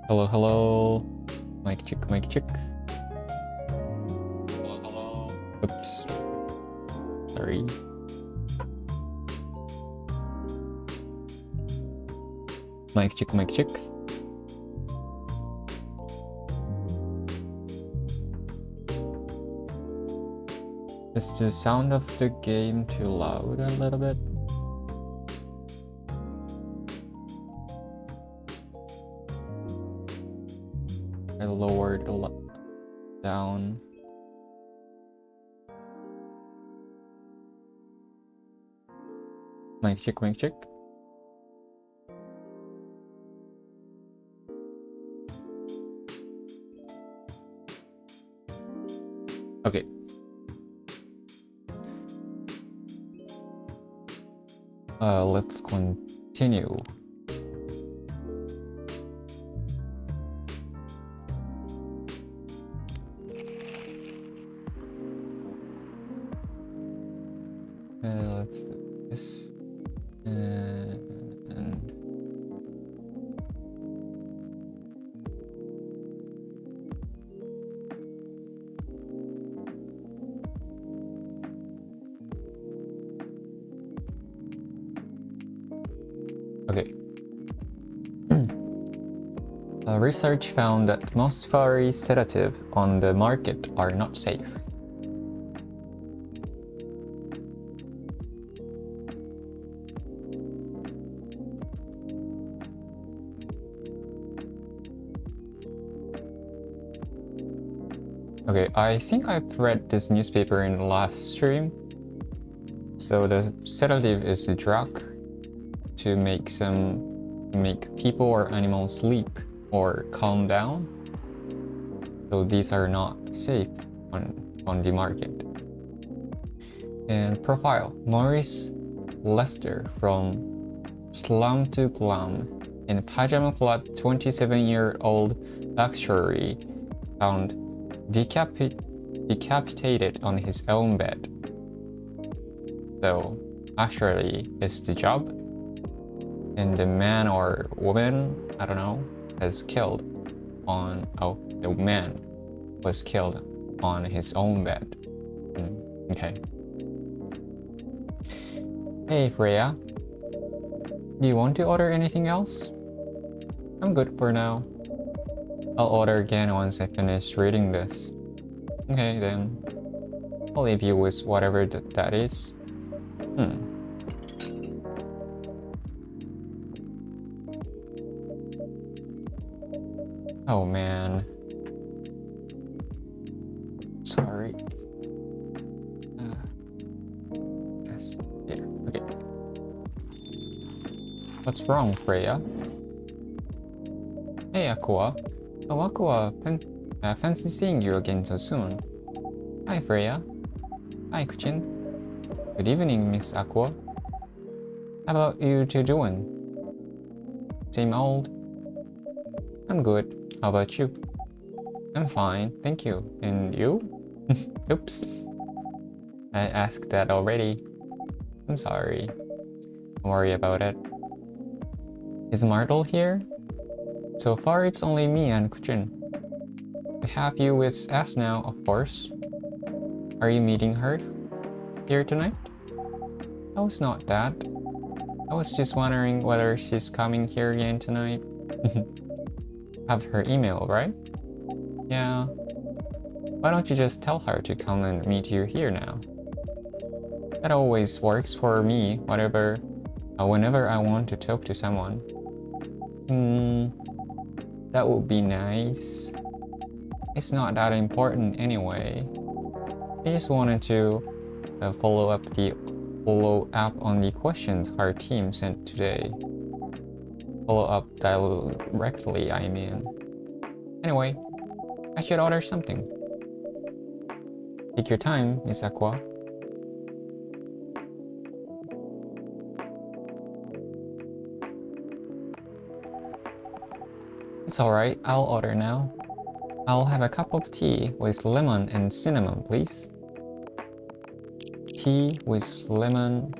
Hello, hello. Mic check, mic check. Hello, hello. Oops. Sorry. Mic check, mic check. Is the sound of the game too loud a little bit? I lowered down. Mic check, mic check. Okay. Let's continue. Let's do this. And okay. Research found that most fiery sedatives on the market are not safe. Okay, I think I've read this newspaper in the last stream. So the sedative is a drug to make people or animals sleep or calm down. So these are not safe on the market. And profile: Maurice Lester from Slum to Glum. In pajama clad 27-year-old luxury found decapitated on his own bed. So actually it's the job, and the man or woman, I don't know, has killed on, oh, the man was killed on his own bed. Okay. Hey Freya, do you want to order anything else? I'm good for now. I'll order again once I finish reading this. Okay then, I'll leave you with whatever that is. Oh man. Sorry. Yes, there. Okay. What's wrong, Freya? Hey, Aqua. Oh, Aqua, fancy seeing you again so soon. Hi, Freya. Hi, Kuchin. Good evening, Miss Aqua. How about you two doing? Same old? I'm good. How about you? I'm fine, thank you. And you? Oops. I asked that already. I'm sorry. Don't worry about it. Is Myrtle here? So far it's only me and Kuchin. We have you with us now, of course. Are you meeting her here tonight? No, it's not that. I was just wondering whether she's coming here again tonight. Have her email, right? Yeah. Why don't you just tell her to come and meet you here now? That always works for me, whenever I want to talk to someone. That would be nice. It's not that important anyway. I just wanted to follow up on the questions our team sent today. Follow up directly, I mean. Anyway, I should order something. Take your time, Miss Aqua. It's alright, I'll order now. I'll have a cup of tea with lemon and cinnamon, please. Tea with lemon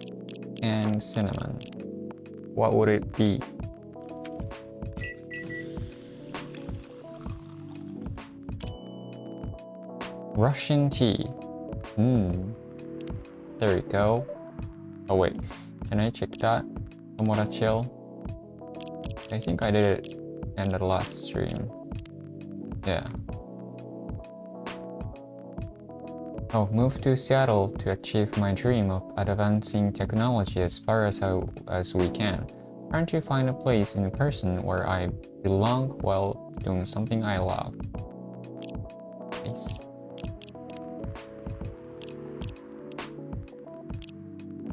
and cinnamon. What would it be? Russian tea. There you go. Oh wait, can I check that? Tomodachi. I think I did it in the last stream. Yeah. Oh, moved to Seattle to achieve my dream of advancing technology as far as we can. Trying to find a place in person where I belong while doing something I love. Nice.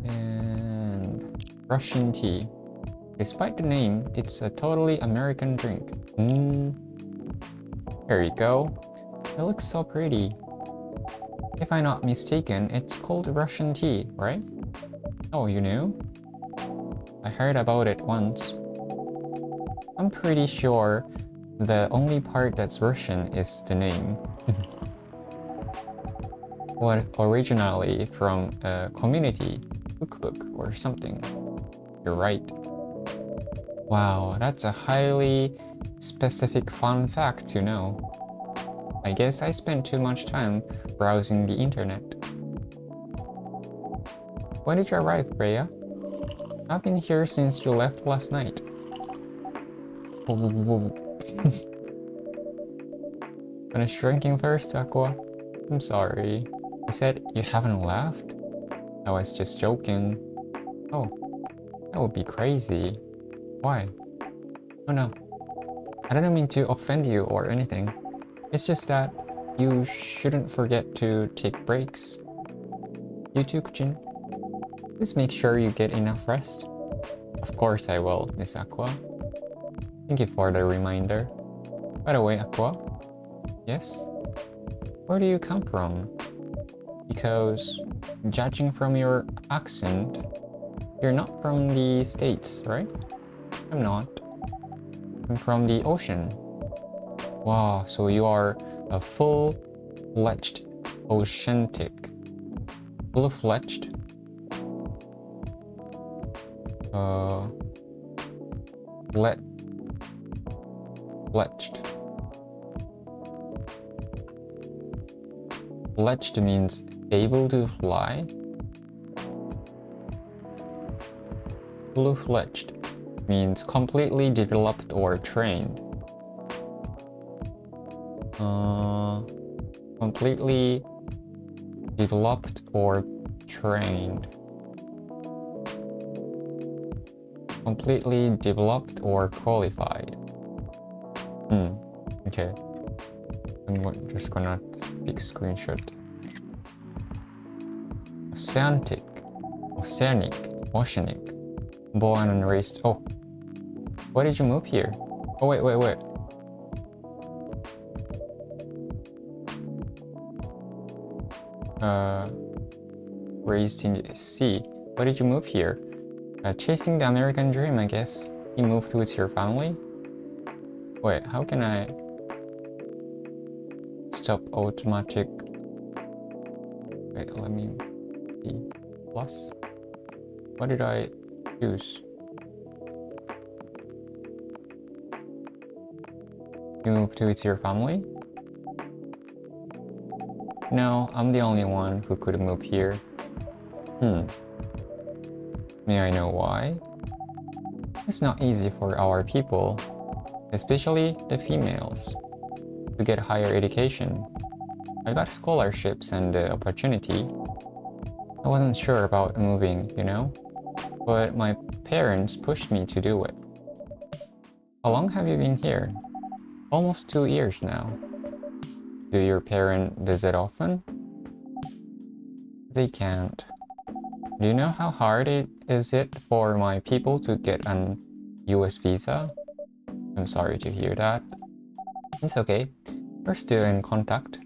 And Russian tea. Despite the name, it's a totally American drink. Here you go. It looks so pretty. If I'm not mistaken, it's called Russian tea, right? Oh, you knew? I heard about it once. I'm pretty sure the only part that's Russian is the name. What originally from a community cookbook or something. You're right. Wow, that's a highly specific fun fact to know. I guess I spent too much time browsing the internet. When did you arrive, Rhea? I've been here since you left last night. Finish drinking first, Aqua. I'm sorry. You said you haven't left? I was just joking. Oh, that would be crazy. Why? Oh no. I didn't mean to offend you or anything. It's just that you shouldn't forget to take breaks. You too, Kuchin. Please make sure you get enough rest. Of course I will, Miss Aqua. Thank you for the reminder. By the way, Aqua. Yes? Where do you come from? Because, judging from your accent, you're not from the States, right? I'm not. I'm from the ocean. Wow, so you are a full-fledged oceanic. Full-fledged? Fledged. Fledged means able to fly. Full-fledged means completely developed or trained. Completely developed or trained. Completely developed or qualified. Okay. I'm just gonna take a screenshot. Oceanic. Born and raised. Oh, why did you move here? Oh, wait. Raised in the sea. Why did you move here? Chasing the American dream, I guess. You moved with your family? Wait, how can I stop automatic? Wait, let me see. Plus? What did I use? You moved with your family? No, I'm the only one who could move here. May I know why? It's not easy for our people, especially the females, to get higher education. I got scholarships and the opportunity. I wasn't sure about moving, you know? But my parents pushed me to do it. How long have you been here? Almost 2 years now. Do your parents visit often? They can't. Do you know how hard it is for my people to get an US visa? I'm sorry to hear that. It's okay. We're still in contact.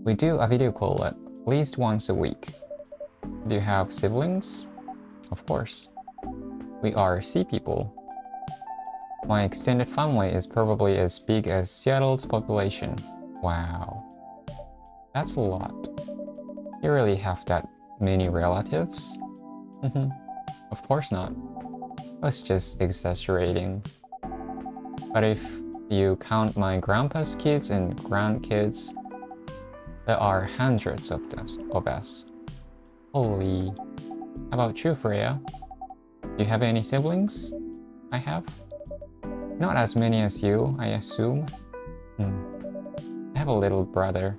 We do a video call at least once a week. Do you have siblings? Of course. We are sea people. My extended family is probably as big as Seattle's population. Wow. That's a lot. You really have that many relatives? Of course not. I was just exaggerating. But if you count my grandpa's kids and grandkids, There are hundreds of us. Holy. How about you, Freya? Do you have any siblings? I have. Not as many as you, I assume. I have a little brother.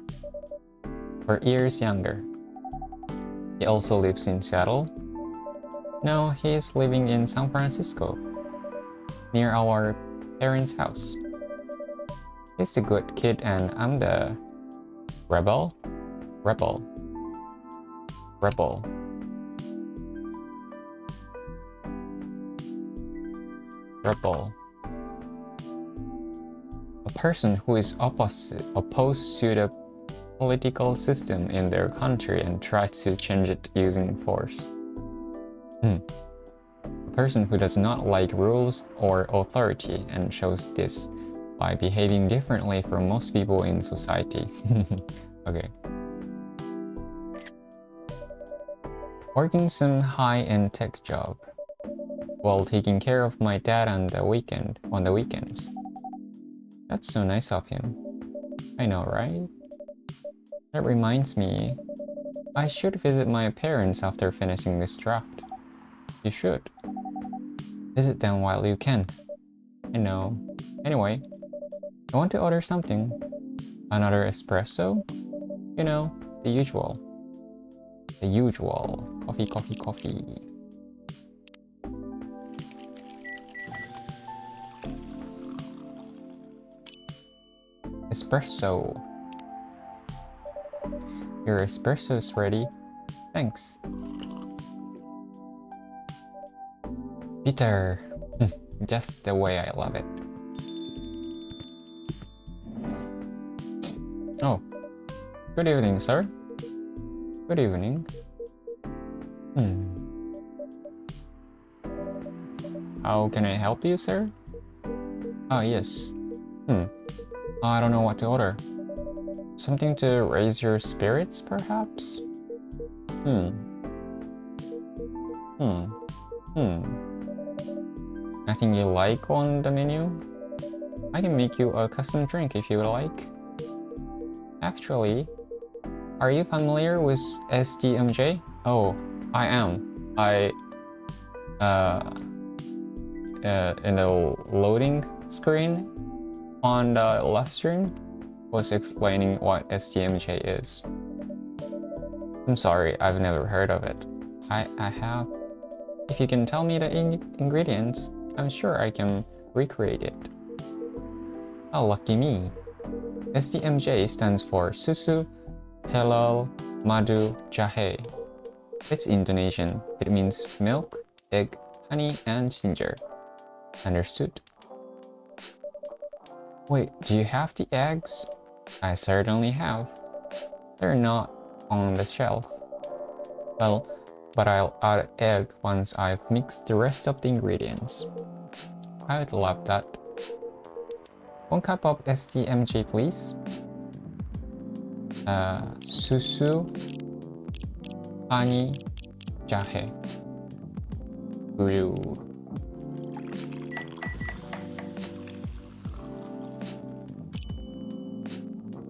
4 years younger. He also lives in Seattle. Now he is living in San Francisco, near our parents' house. He's the good kid and I'm the rebel. A person who is opposed to the political system in their country and tries to change it using force. A person who does not like rules or authority and shows this by behaving differently from most people in society. Okay. Working some high-end tech job while taking care of my dad on the weekends. That's so nice of him. I know, right? That reminds me, I should visit my parents after finishing this draft. You should. Visit them while you can. I know. Anyway, I want to order something. Another espresso? You know, the usual. Coffee. Espresso. Your espresso is ready. Thanks. Bitter. Just the way I love it. Oh. Good evening, sir. Good evening. How can I help you, sir? Ah, yes. I don't know what to order. Something to raise your spirits, perhaps? Nothing you like on the menu? I can make you a custom drink if you would like. Actually, are you familiar with SDMJ? Oh, I am. In the loading screen on the last stream was explaining what SDMJ is. I'm sorry, I've never heard of it. I have. If you can tell me the ingredients, I'm sure I can recreate it. Oh, lucky me. SDMJ stands for Susu, Telur, Madu, Jahe. It's Indonesian. It means milk, egg, honey, and ginger. Understood? Wait, do you have the eggs? I certainly have. They're not on the shelf. Well, but I'll add egg once I've mixed the rest of the ingredients. I would love that. 1 cup of SDMJ, please. Susu, honey, jahe. Brew.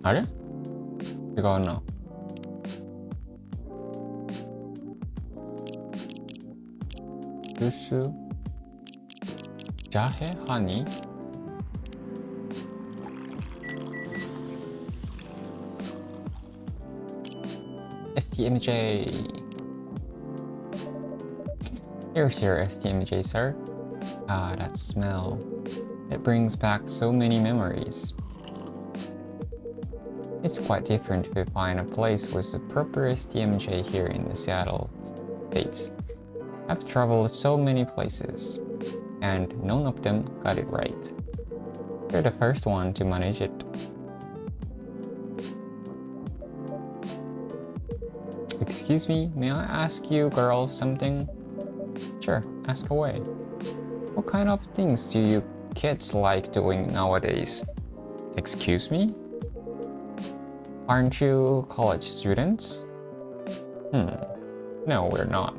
あれ？違うな。Susu, jahe, honey. STMJ. Here's your STMJ, sir. Ah, that smell. It brings back so many memories. It's quite different if you find a place with the proper STMJ here in the Seattle States. I've traveled so many places, and none of them got it right. You're the first one to manage it. Excuse me, may I ask you girls something? Sure, ask away. What kind of things do you kids like doing nowadays? Excuse me? Aren't you college students? No, we're not.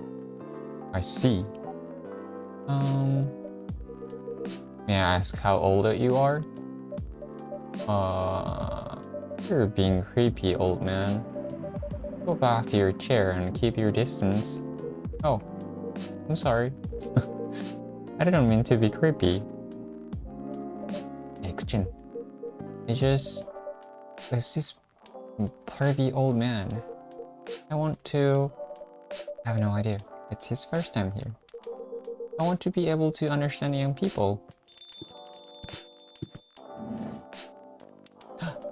I see. May I ask how old you are? You're being creepy, old man. Go back to your chair and keep your distance. Oh, I'm sorry. I didn't mean to be creepy. Hey, Kuchin. It's this pervy old man. I have no idea. It's his first time here. I want to be able to understand young people.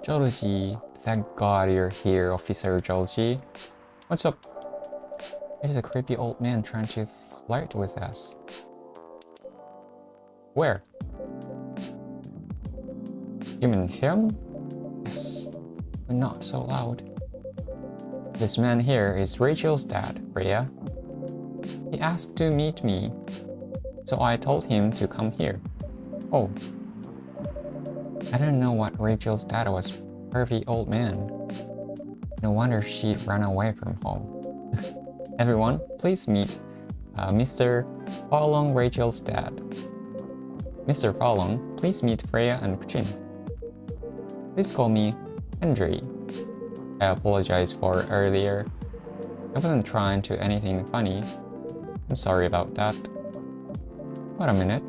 Joji, thank God you're here, Officer Joji. What's up? It is a creepy old man trying to flirt with us. Where? You mean him? Yes, but not so loud. This man here is Rachel's dad, Freya. He asked to meet me, so I told him to come here. Oh. I didn't know what Rachel's dad was, pervy old man. No wonder she ran away from home. Everyone, please meet Mr. Falong, Rachel's dad. Mr. Falong, please meet Freya and Kuchin. Please call me Henry. I apologize for earlier. I wasn't trying to anything funny. I'm sorry about that. Wait a minute.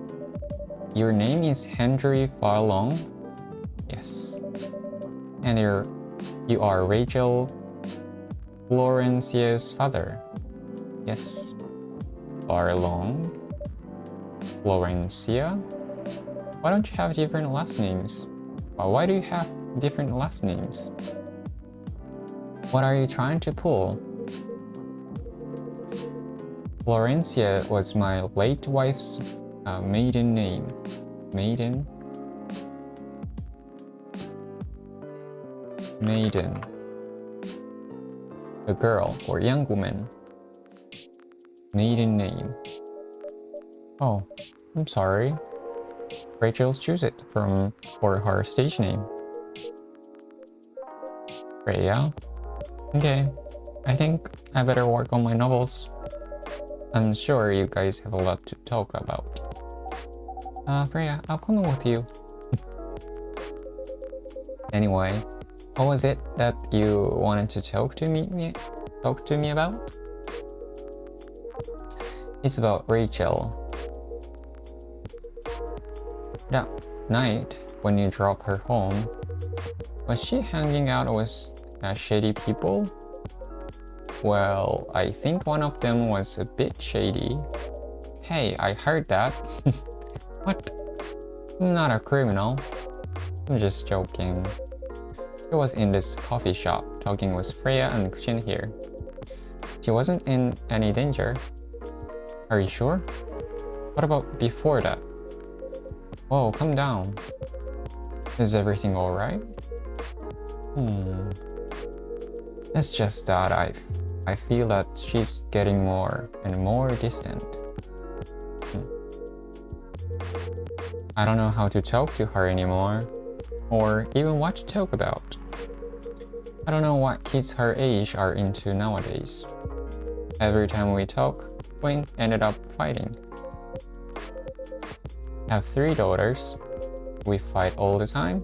Your name is Henry Falong? Yes. And you are Rachel Florencia's father? Yes. Falong? Florencia? Why don't you have different last names? Why do you have different last names? What are you trying to pull? Florencia was my late wife's maiden name. Maiden? A girl or young woman. Maiden name. Oh, I'm sorry. Rachel chose it for her stage name. Freya? Okay, I think I better work on my novels. I'm sure you guys have a lot to talk about. Freya, I'll come with you. Anyway, what was it that you wanted to talk to me about? It's about Rachel. That night, when you dropped her home, was she hanging out with shady people? Well, I think one of them was a bit shady. Hey, I heard that. What? I'm not a criminal. I'm just joking. She was in this coffee shop talking with Freya and Kuchin here. She wasn't in any danger. Are you sure? What about before that? Whoa, calm down. Is everything alright? It's just that I feel that she's getting more and more distant. I don't know how to talk to her anymore, or even what to talk about. I don't know what kids her age are into nowadays. Every time we talk, we ended up fighting. I have 3 daughters. We fight all the time.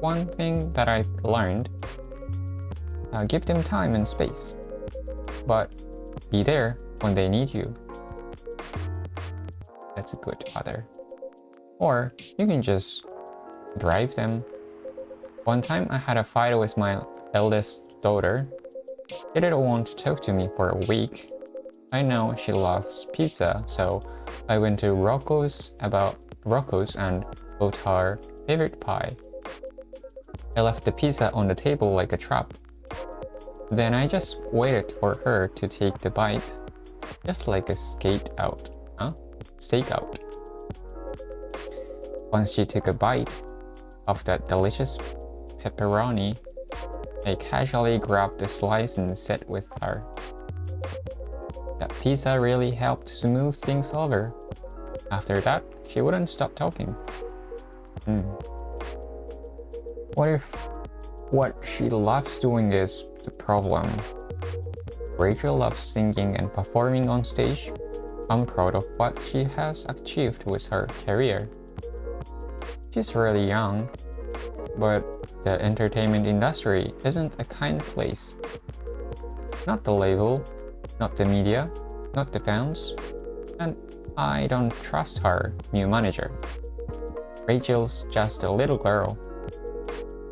One thing that I've learned, give them time and space, but be there when they need you. That's a good father. Or you can just drive them. One time I had a fight with my eldest daughter. She didn't want to talk to me for a week. I know she loves pizza, so I went to Rocco's and bought her favorite pie. I left the pizza on the table like a trap. Then I just waited for her to take the bite, just like a stakeout. Once she took a bite of that delicious pepperoni, I casually grabbed a slice and sat with her. That pizza really helped smooth things over. After that, she wouldn't stop talking. What if what she loves doing is the problem? Rachel loves singing and performing on stage. I'm proud of what she has achieved with her career. She's really young, but the entertainment industry isn't a kind place. Not the label, not the media, not the fans, and I don't trust her new manager. Rachel's just a little girl.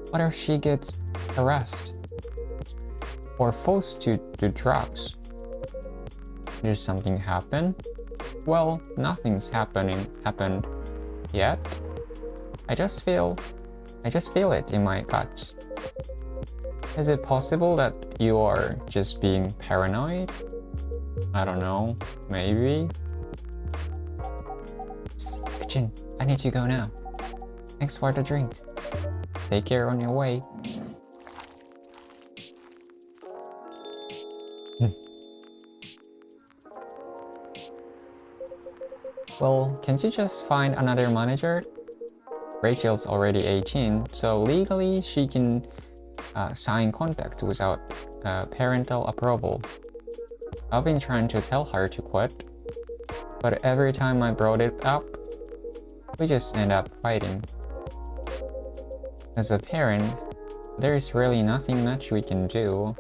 What if she gets harassed? Or forced to do drugs? Did something happen? Well, nothing's happened yet. I just feel it in my guts. Is it possible that you are just being paranoid? I don't know, maybe. Kachin, I need to go now. Thanks for the drink. Take care on your way. Well, can't you just find another manager? Rachel's already 18, so legally she can sign contract without parental approval. I've been trying to tell her to quit, but every time I brought it up, we just end up fighting. As a parent, there's really nothing much we can do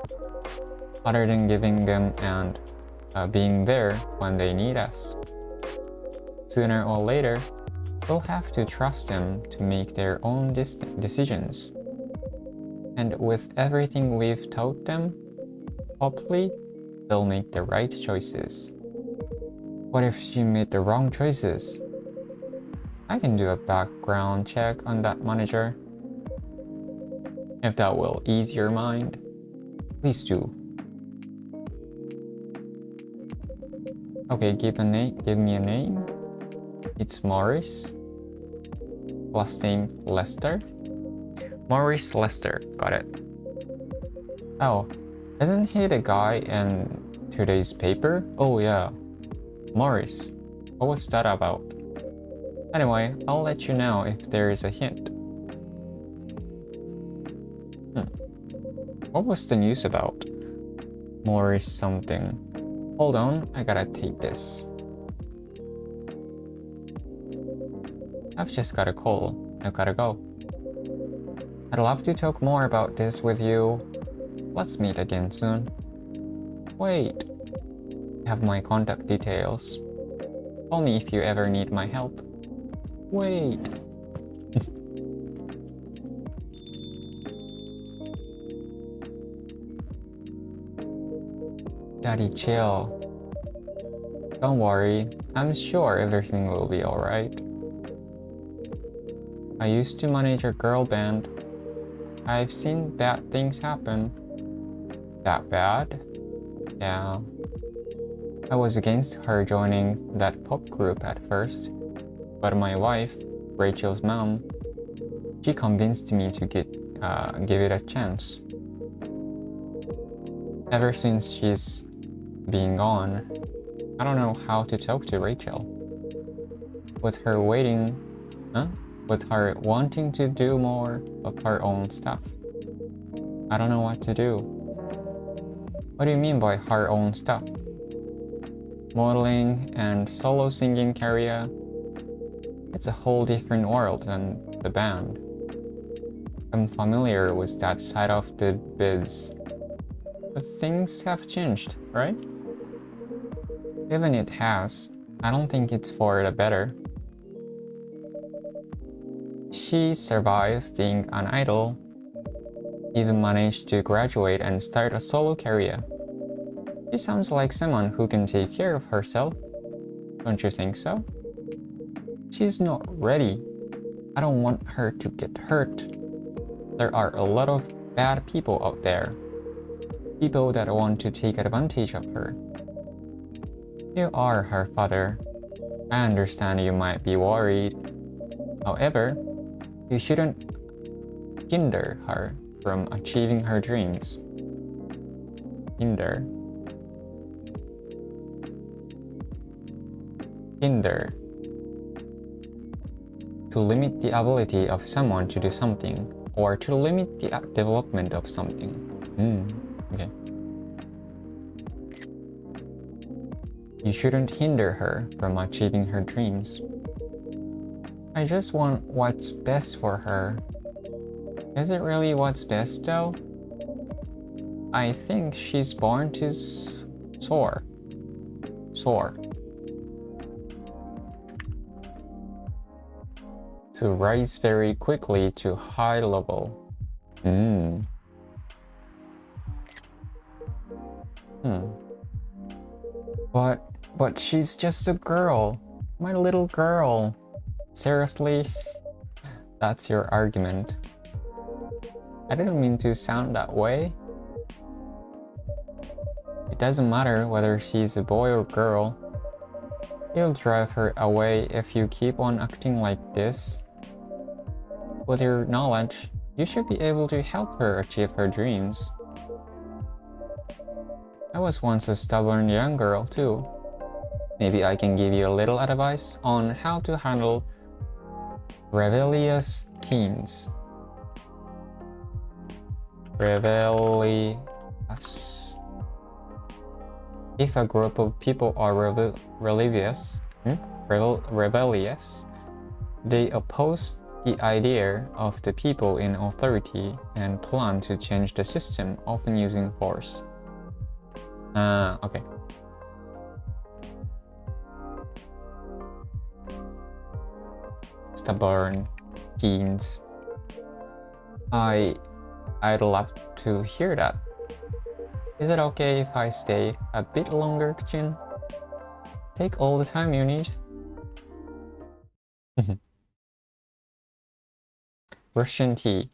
other than giving them and being there when they need us. Sooner or later, we'll have to trust them to make their own decisions. And with everything we've taught them, hopefully, they'll make the right choices. What if she made the wrong choices? I can do a background check on that manager. If that will ease your mind, please do. Okay, give me a name. It's Morris. Last name Lester. Maurice Lester, got it. Oh, isn't he the guy in today's paper? Oh yeah, Maurice. What was that about? Anyway, I'll let you know if there is a hint. What was the news about? Maurice something. Hold on, I gotta take this. I've just got a call. I've gotta go. I'd love to talk more about this with you. Let's meet again soon. Wait. I have my contact details. Call me if you ever need my help. Wait. Daddy, chill. Don't worry. I'm sure everything will be alright. I used to manage a girl band. I've seen bad things happen. That bad? Yeah. I was against her joining that pop group at first, but my wife, Rachel's mom, she convinced me to give it a chance. Ever since she's been gone, I don't know how to talk to Rachel. With her wanting to do more of her own stuff. I don't know what to do. What do you mean by her own stuff? Modeling and solo singing career? It's a whole different world than the band. I'm familiar with that side of the biz. But things have changed, right? Even it has, I don't think it's for the better. She survived being an idol, even managed to graduate and start a solo career. She sounds like someone who can take care of herself. Don't you think so? She's not ready. I don't want her to get hurt. There are a lot of bad people out there. People that want to take advantage of her. You are her father. I understand you might be worried. However, you shouldn't hinder her from achieving her dreams. Hinder. To limit the ability of someone to do something, or to limit the development of something. Okay. You shouldn't hinder her from achieving her dreams. I just want what's best for her. Is it really what's best though? I think she's born to soar. Soar. To rise very quickly to high level. But she's just a girl. My little girl. Seriously? That's your argument. I didn't mean to sound that way. It doesn't matter whether she's a boy or girl. You'll drive her away if you keep on acting like this. With your knowledge, you should be able to help her achieve her dreams. I was once a stubborn young girl too. Maybe I can give you a little advice on how to handle rebellious teens. Rebellious. If a group of people are rebellious, they oppose the idea of the people in authority and plan to change the system, often using force. Okay. Stubborn teens. I'd love to hear that. Is it okay if I stay a bit longer, Jin? Take all the time you need. Russian tea.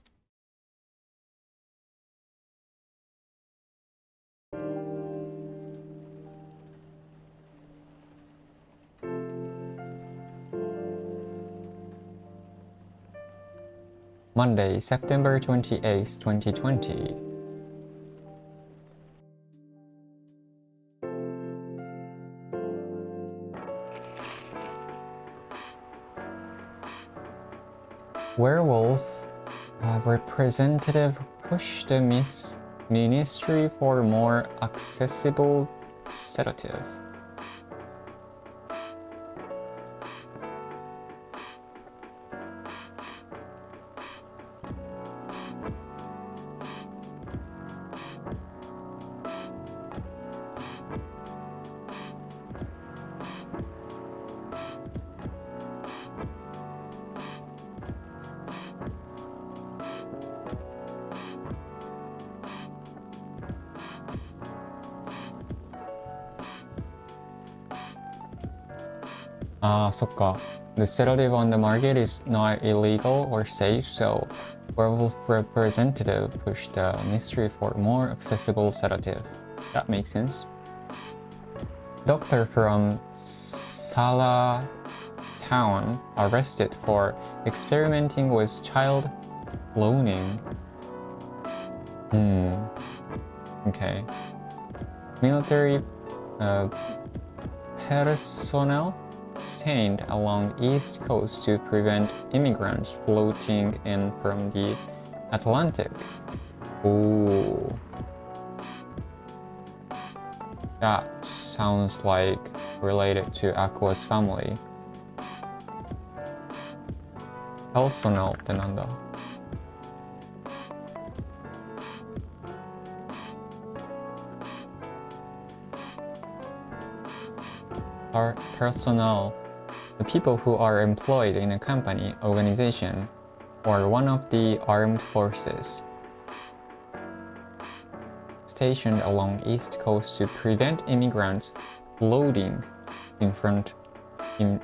Monday, September 28th, 2020. Werewolf representative pushed the ministry for more accessible sedative. So the sedative on the market is not illegal or safe, so werewolf representative pushed the ministry for more accessible sedative. That makes sense. Doctor from Salah Town arrested for experimenting with child cloning. Okay. Military personnel stationed along East Coast to prevent immigrants floating in from the Atlantic. Ooh. That sounds like related to Aqua's family. Personnelってなんだ? Personnel, the people who are employed in a company, organization, or one of the armed forces, stationed along East Coast to prevent immigrants floating in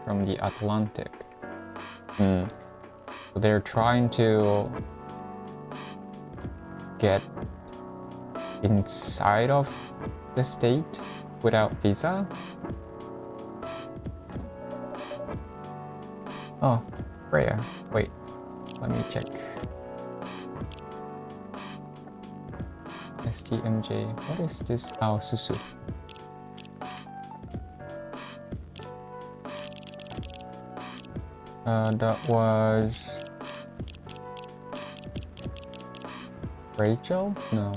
from the Atlantic. So they're trying to get inside of the state without visa? Oh, Freya. Wait, let me check. STMJ. What is this? Oh, Susu. That was Rachel? No.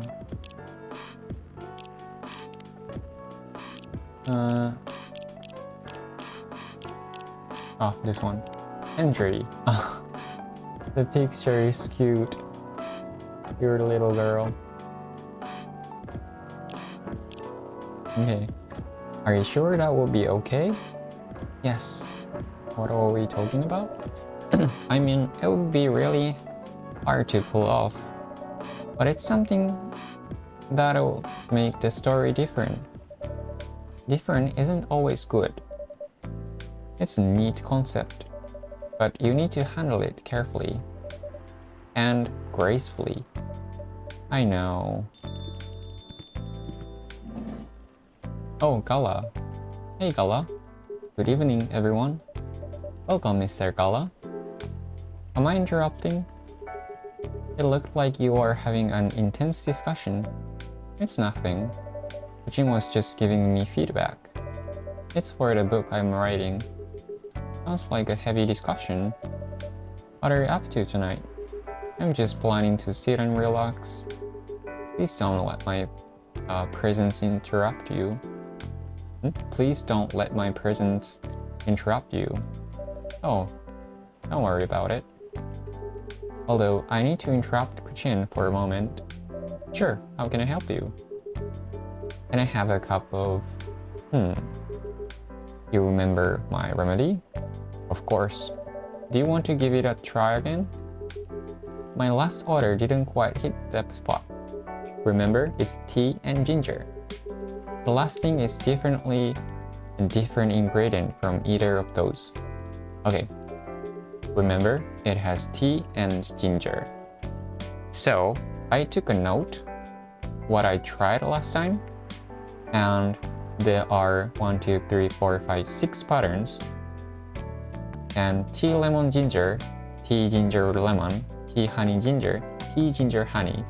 This one. Injury. The picture is cute. Your little girl. Okay. Are you sure that will be okay? Yes. What are we talking about? I mean, it would be really hard to pull off. But it's something that'll make the story different. Different isn't always good. It's a neat concept, but you need to handle it carefully and gracefully. I know. Oh, Gala. Hey, Gala. Good evening, everyone. Welcome, Mr. Gala. Am I interrupting? It looked like you are having an intense discussion. It's nothing. Jim was just giving me feedback. It's for the book I'm writing. Sounds like a heavy discussion. What are you up to tonight? I'm just planning to sit and relax. Please don't let my presence interrupt you. Please don't let my presence interrupt you. Oh, don't worry about it. Although I need to interrupt Kuchin for a moment. Sure, how can I help you? Can I have a cup of... You remember my remedy? Of course. Do you want to give it a try again? My last order didn't quite hit that spot. Remember, it's tea and ginger. The last thing is definitely a different ingredient from either of those. Okay. Remember, it has tea and ginger. So, I took a note what I tried last time, and there are 1, 2, 3, 4, 5, 6 patterns. And tea lemon ginger, tea ginger lemon, tea honey ginger, tea ginger honey,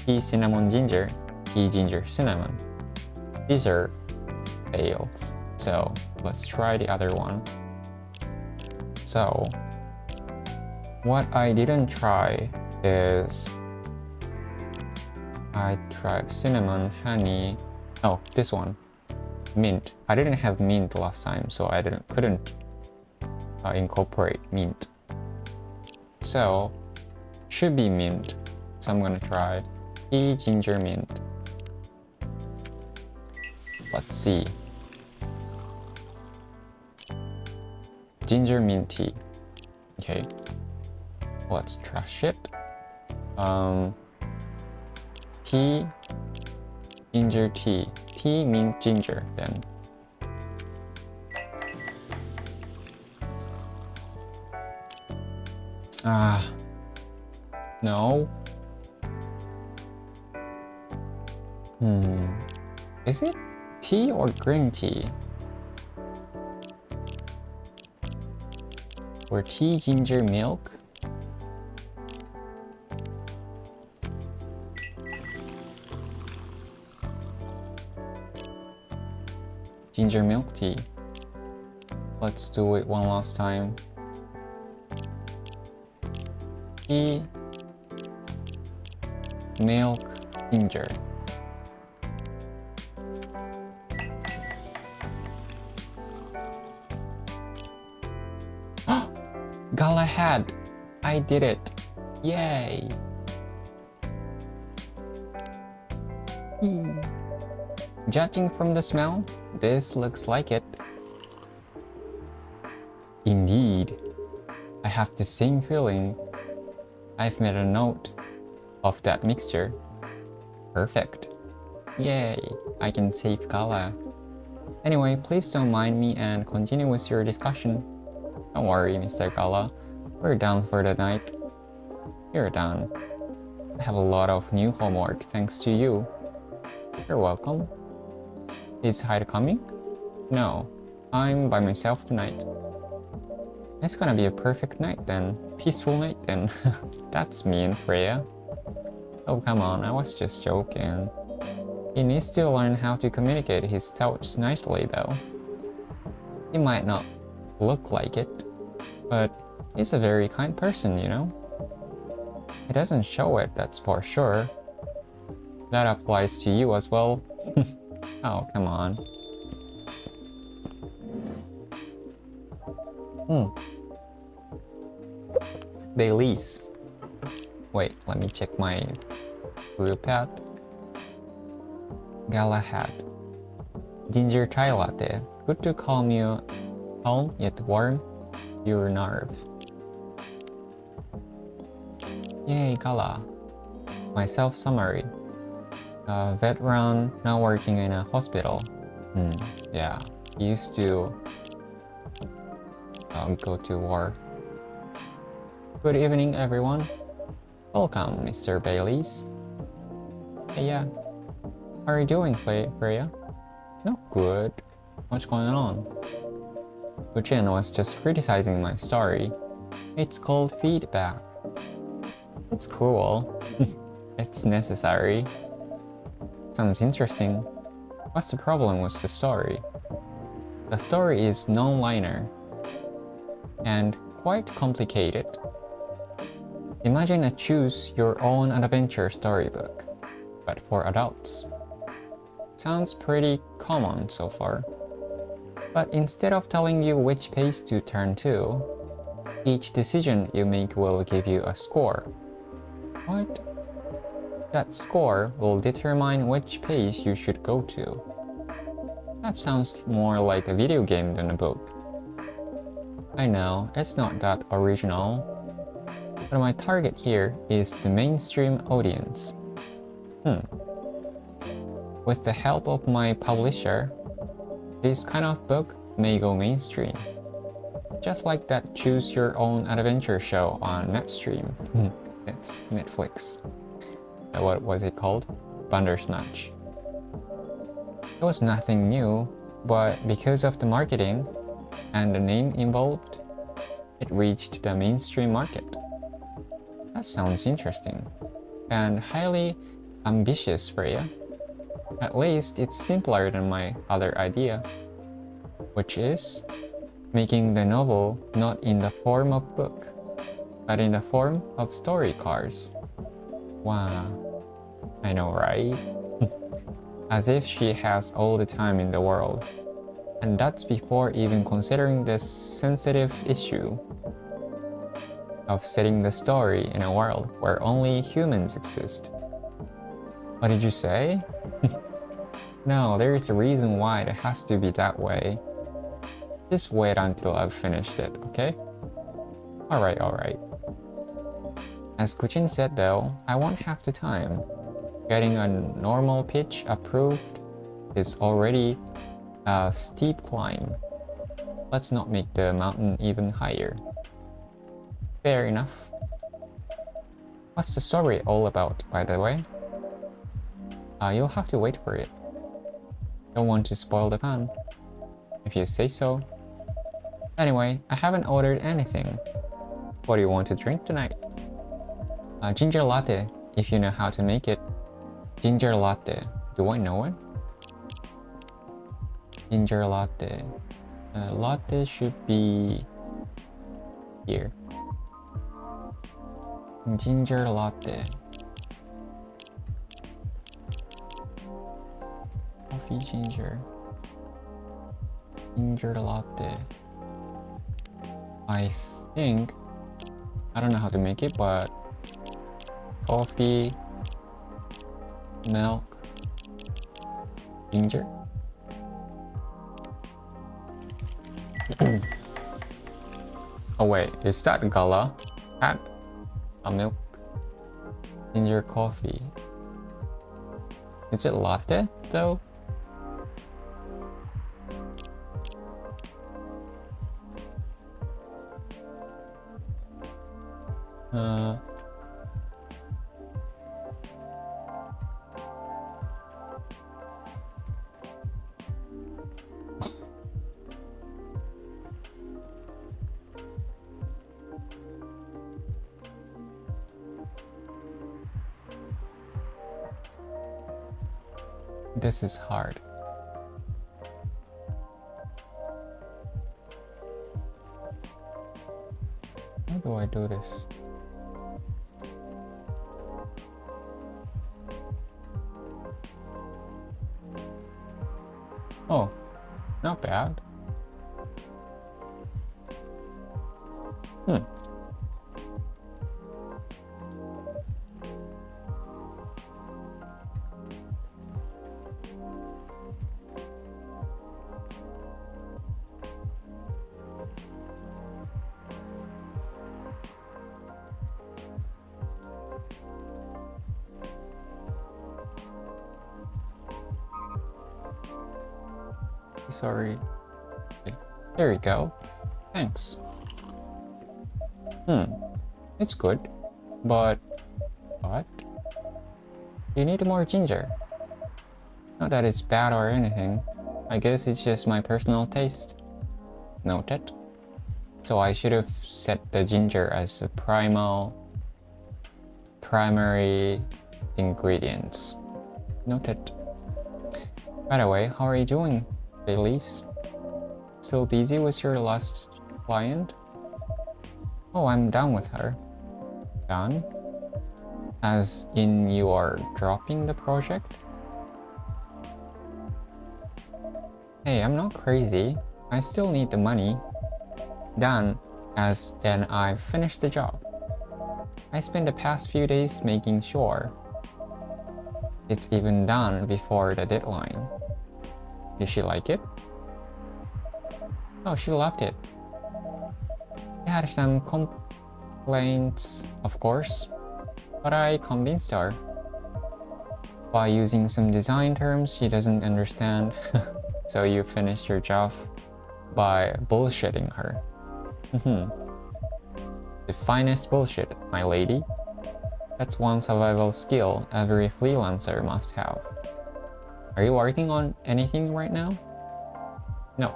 tea cinnamon ginger, tea ginger cinnamon. These are fails. So let's try the other one. So what I didn't try is I tried cinnamon, honey. Oh, this one, mint. I didn't have mint last time, so I couldn't incorporate mint. So should be mint. So I'm gonna try tea ginger mint. Let's see. Ginger mint tea. Okay. Let's trash it. Tea, ginger tea. Tea, mint, ginger then. No. Is it tea or green tea? Or tea, ginger, milk? Ginger milk tea. Let's do it one last time. Tea, milk, ginger. Galahad! I did it! Yay! Judging from the smell, this looks like it. Indeed. I have the same feeling. I've made a note of that mixture. Perfect. Yay! I can save Gala. Anyway, please don't mind me and continue with your discussion. Don't worry, Mr. Gala. We're done for the night. You're done. I have a lot of new homework thanks to you. You're welcome. Is Hyde coming? No, I'm by myself tonight. It's gonna be a perfect night then. Peaceful night then. That's mean, Freya. Oh, come on, I was just joking. He needs to learn how to communicate his thoughts nicely though. He might not look like it, but he's a very kind person, you know? He doesn't show it, that's for sure. That applies to you as well. Oh, come on. Baileys. Wait, let me check my brew pad. Galahad. Ginger chai latte. Good to calm yet warm your nerve. Yay, Gala. My self-summary. A veteran now working in a hospital. Yeah, he used to go to war. Good evening, everyone. Welcome, Mr. Baileys. Hey, yeah. How are you doing, Freya? Not good. What's going on? Kuchen was just criticizing my story. It's called feedback. It's cruel. It's necessary. Sounds interesting. What's the problem with the story? The story is non-linear and quite complicated. Imagine a choose-your-own-adventure storybook, but for adults. Sounds pretty common so far. But instead of telling you which page to turn to, each decision you make will give you a score. What? That score will determine which page you should go to. That sounds more like a video game than a book. I know, it's not that original, but my target here is the mainstream audience. With the help of my publisher, this kind of book may go mainstream. Just like that Choose Your Own Adventure show on Netstream. It's Netflix. What was it called? Bandersnatch. It was nothing new, but because of the marketing and the name involved, it reached the mainstream market. That sounds interesting and highly ambitious, Freya. At least it's simpler than my other idea, which is making the novel not in the form of book, but in the form of story cards. Wow, I know, right? As if she has all the time in the world. And that's before even considering the sensitive issue of setting the story in a world where only humans exist. What did you say? No, there is a reason why it has to be that way. Just wait until I've finished it, okay? Alright. As Kuchin said though, I won't have the time. Getting a normal pitch approved is already a steep climb. Let's not make the mountain even higher. Fair enough. What's the story all about, by the way? You'll have to wait for it. Don't want to spoil the fun, if you say so. Anyway, I haven't ordered anything. What do you want to drink tonight? Ginger latte, if you know how to make it. Ginger latte. Do I know it? Ginger latte. Latte should be here. Ginger latte. Coffee ginger. Ginger latte. I think, I don't know how to make it, but coffee, milk, ginger. Oh wait, is that Gala? Had a milk, ginger coffee. Is it latte though? This is hard. How do I do this? Oh, not bad. Sorry. Okay, there you go. Thanks. It's good, but you need more ginger. Not that it's bad or anything. I guess it's just my personal taste. Noted. So I should have set the ginger as a primary ingredients. Noted. By the way, how are you doing, Elise? Still busy with your last client? Oh, I'm done with her. Done? As in you are dropping the project? Hey, I'm not crazy. I still need the money. Done, as in I've finished the job. I spent the past few days making sure it's even done before the deadline. Did she like it? Oh, she loved it. I had some complaints, of course, but I convinced her by using some design terms she doesn't understand. So you finished your job by bullshitting her. The finest bullshit, my lady. That's one survival skill every freelancer must have. Are you working on anything right now? No.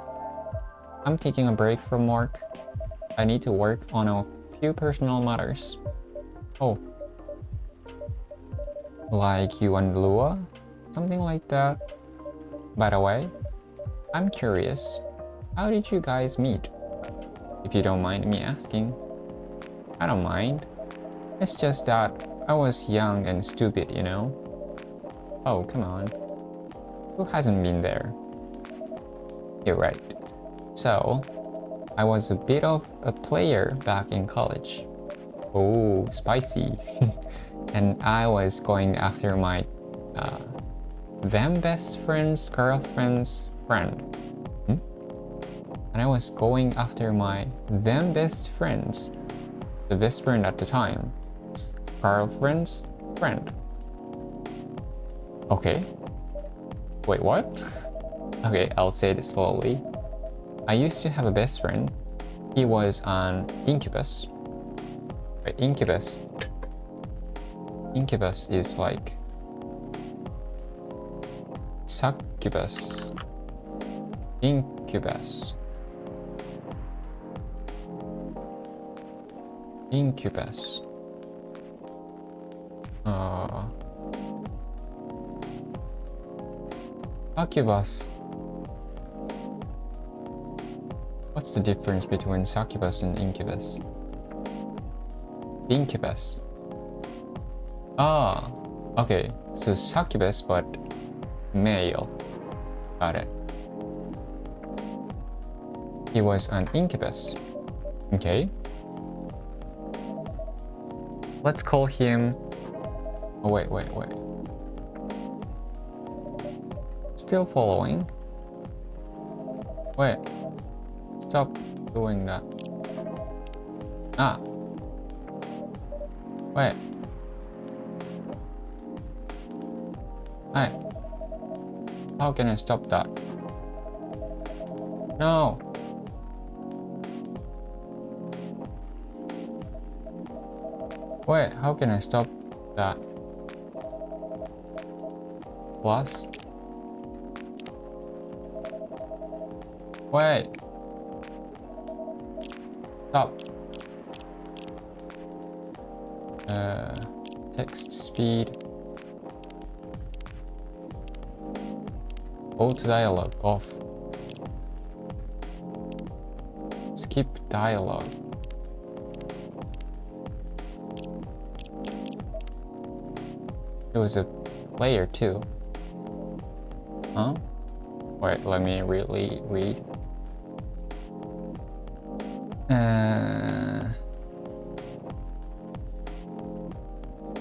I'm taking a break from work. I need to work on a few personal matters. Oh. Like you and Lua? Something like that. By the way, I'm curious. How did you guys meet? If you don't mind me asking. I don't mind. It's just that I was young and stupid, you know? Oh, come on. Who hasn't been there? You're right. So, I was a bit of a player back in college. Oh, spicy. And I was going after my them best friend's girlfriend's friend. And I was going after my them best friends, the best friend at the time, girlfriend's friend. Okay. Wait, what? Okay, I'll say it slowly. I used to have a best friend. He was on Incubus. Wait, Incubus. Incubus is like succubus. Incubus. Incubus. Succubus. What's the difference between succubus and incubus? Incubus. Ah, okay. So succubus, but male. Got it. He was an incubus. Okay. Let's call him... Oh, wait. Still following? Wait. Stop doing that. Ah. Wait. Hey. How can I stop that? No. Wait, how can I stop that? Plus. Wait. Stop. Text speed. Auto dialogue off. Skip dialogue. It was a player too. Huh? Wait, let me really read.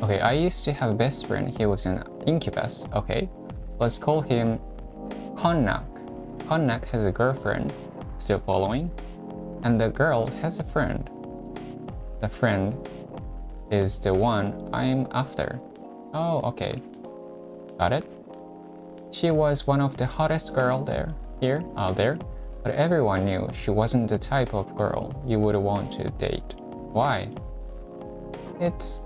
Okay, I used to have a best friend. He was an incubus. Okay, let's call him Konnak. Konnak has a girlfriend. Still following? And the girl has a friend. The friend is the one I'm after. Oh, okay. Got it? She was one of the hottest girl there. there, but everyone knew she wasn't the type of girl you would want to date. Why?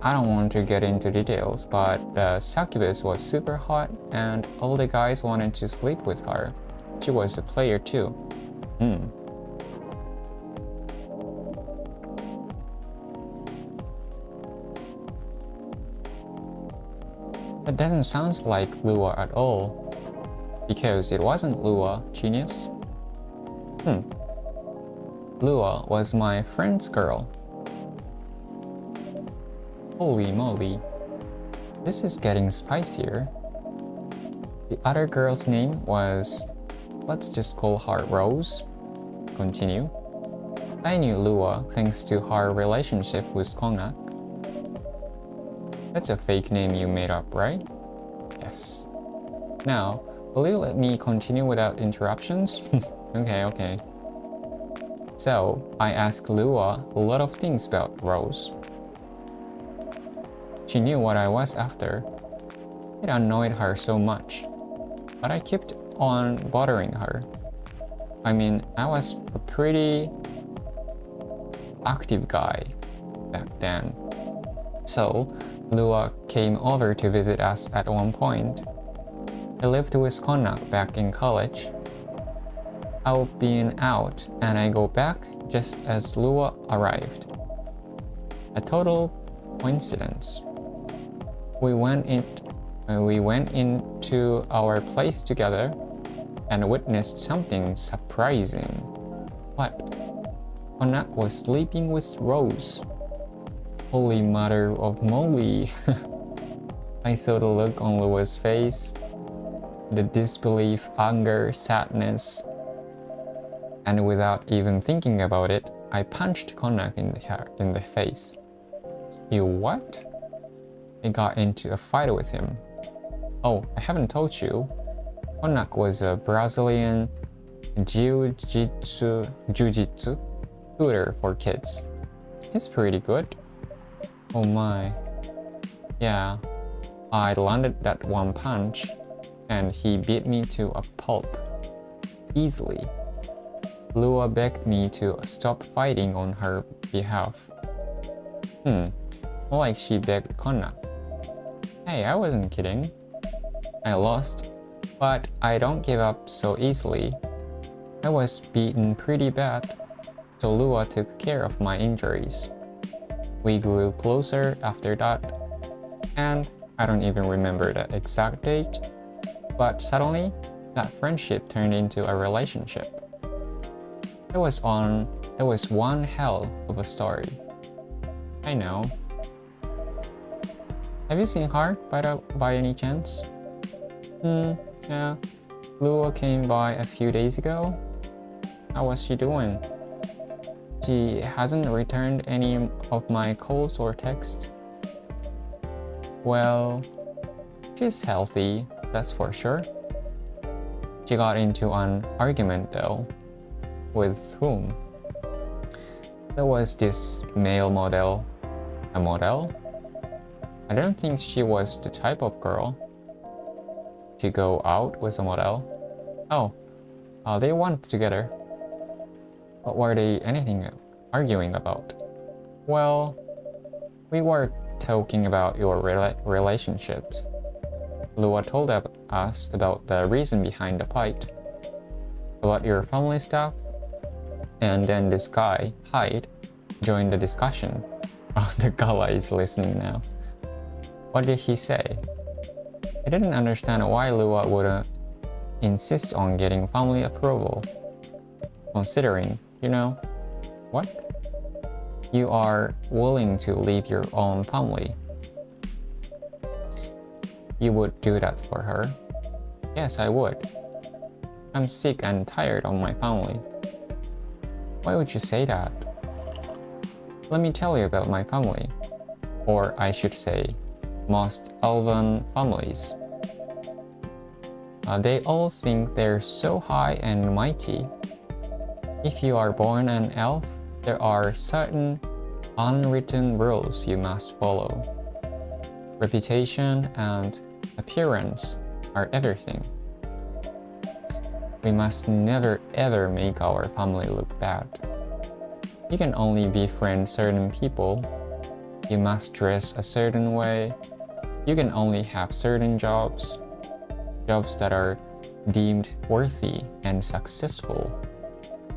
I don't want to get into details, but the succubus was super hot and all the guys wanted to sleep with her. She was a player too. That doesn't sound like Lua at all. Because it wasn't Lua, genius. Lua was my friend's girl. Holy moly. This is getting spicier. The other girl's name was... let's just call her Rose. Continue. I knew Lua thanks to her relationship with Kongak. That's a fake name you made up, right? Yes. Now, will you let me continue without interruptions? Okay. So, I asked Lua a lot of things about Rose. She knew what I was after. It annoyed her so much. But I kept on bothering her. I mean, I was a pretty active guy back then. So, Lua came over to visit us at one point. I lived with Konnak back in college. I'll be out and I go back just as Lua arrived. A total coincidence. We went into our place together and witnessed something surprising. What? Konnak was sleeping with Rose. Holy mother of moly. I saw the look on Lua's face, the disbelief, anger, sadness, and without even thinking about it, I punched Konnak in the face. You what? I got into a fight with him. Oh, I haven't told you. Konnak was a Brazilian jiu-jitsu tutor for kids. He's pretty good. Oh my. Yeah, I landed that one punch and he beat me to a pulp. Easily. Lua begged me to stop fighting on her behalf. More like she begged Konnak. Hey, I wasn't kidding. I lost, but I don't give up so easily. I was beaten pretty bad, so Lua took care of my injuries. We grew closer after that, and I don't even remember the exact date, but suddenly, that friendship turned into a relationship. It was one hell of a story. I know. Have you seen her by any chance? Yeah. Lua came by a few days ago. How was she doing? She hasn't returned any of my calls or texts. Well, she's healthy, that's for sure. She got into an argument though. With whom? There was this male model. A model? I don't think she was the type of girl to go out with a model. Oh, they went together. What were they arguing about? Well, we were talking about your relationships. Lua told us about the reason behind the fight, about your family stuff, and then this guy, Hyde, joined the discussion. Oh, the gala is listening now. What did he say? I didn't understand why Lua would insist on getting family approval. Considering, what? You are willing to leave your own family. You would do that for her? Yes, I would. I'm sick and tired of my family. Why would you say that? Let me tell you about my family. Or I should say, most elven families. They all think they're so high and mighty. If you are born an elf, there are certain unwritten rules you must follow. Reputation and appearance are everything. We must never ever make our family look bad. You can only befriend certain people. You must dress a certain way. You can only have certain jobs that are deemed worthy and successful,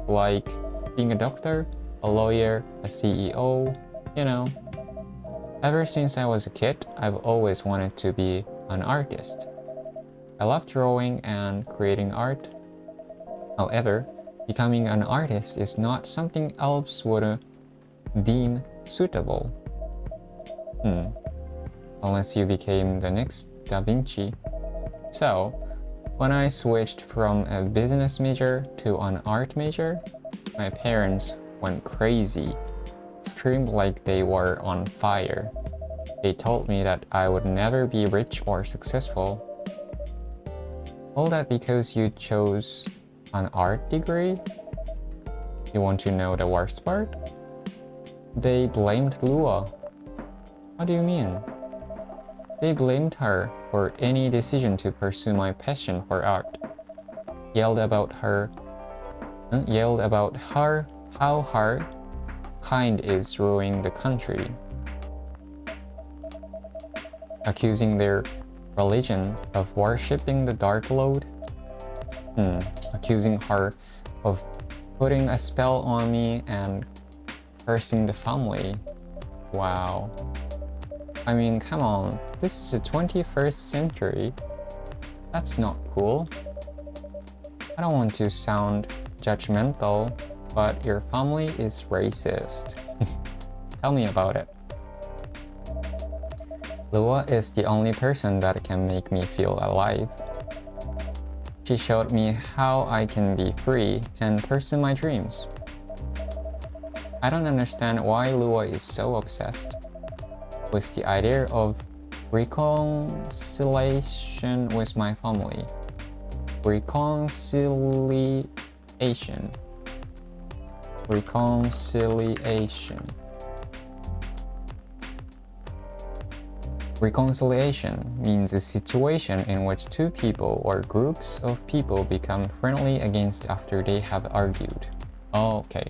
like being a doctor, a lawyer, a CEO, you know. Ever since I was a kid, I've always wanted to be an artist. I love drawing and creating art. However, becoming an artist is not something elves would deem suitable. Unless you became the next Da Vinci. So, when I switched from a business major to an art major, my parents went crazy, screamed like they were on fire. They told me that I would never be rich or successful. All that because you chose an art degree? You want to know the worst part? They blamed Lua. What do you mean? They blamed her for any decision to pursue my passion for art. Yelled about how her kind is ruining the country. Accusing their religion of worshipping the Dark Lord. Accusing her of putting a spell on me and cursing the family. Wow. I mean, come on, this is the 21st century. That's not cool. I don't want to sound judgmental, but your family is racist. Tell me about it. Lua is the only person that can make me feel alive. She showed me how I can be free and pursue my dreams. I don't understand why Lua is so obsessed with the idea of reconciliation with my family. Reconciliation. Reconciliation means a situation in which two people or groups of people become friendly against after they have argued. Oh, okay.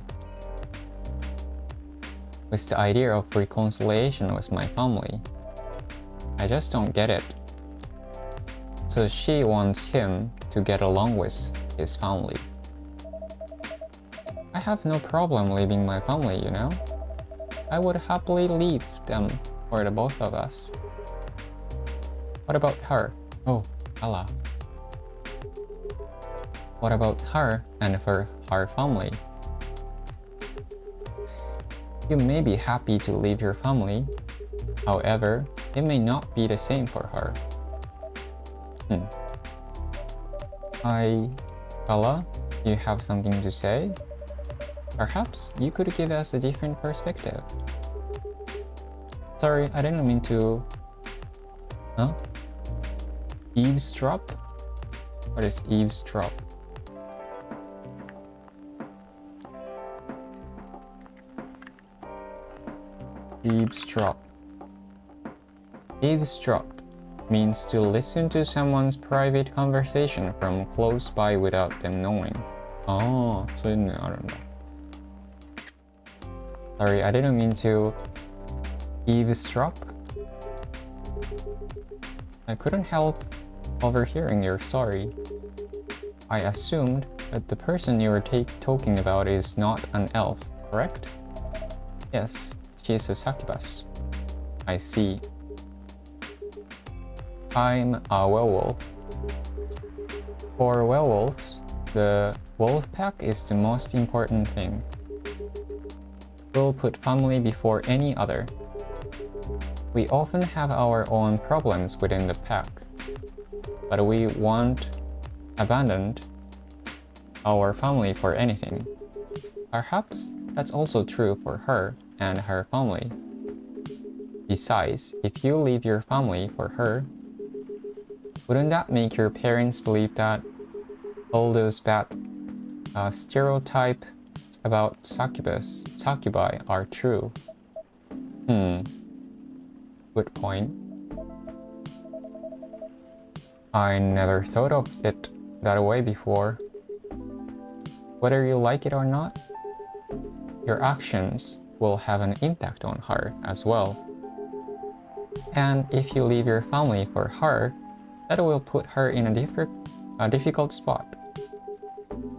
With the idea of reconciliation with my family. I just don't get it. So she wants him to get along with his family. I have no problem leaving my family, you know? I would happily leave them for the both of us. What about her? Oh, Allah. What about her and for her family? You may be happy to leave your family. However, it may not be the same for her. Allah, you have something to say? Perhaps you could give us a different perspective. Sorry, I didn't mean to... Eavesdrop? What is eavesdrop? Eavesdrop. Eavesdrop means to listen to someone's private conversation from close by without them knowing. Oh, so I don't know. Sorry, I didn't mean to eavesdrop. I couldn't help overhearing your story. I assumed that the person you were talking about is not an elf, correct? Yes, she is a succubus. I see. I'm a werewolf. For werewolves, the wolf pack is the most important thing. We'll put family before any other. We often have our own problems within the pack, but we won't abandon our family for anything. Perhaps that's also true for her and her family. Besides, if you leave your family for her, wouldn't that make your parents believe that all those bad stereotypes about succubi are true? Good point. I never thought of it that way before. Whether you like it or not, your actions will have an impact on her as well. And if you leave your family for her, that will put her in a difficult spot.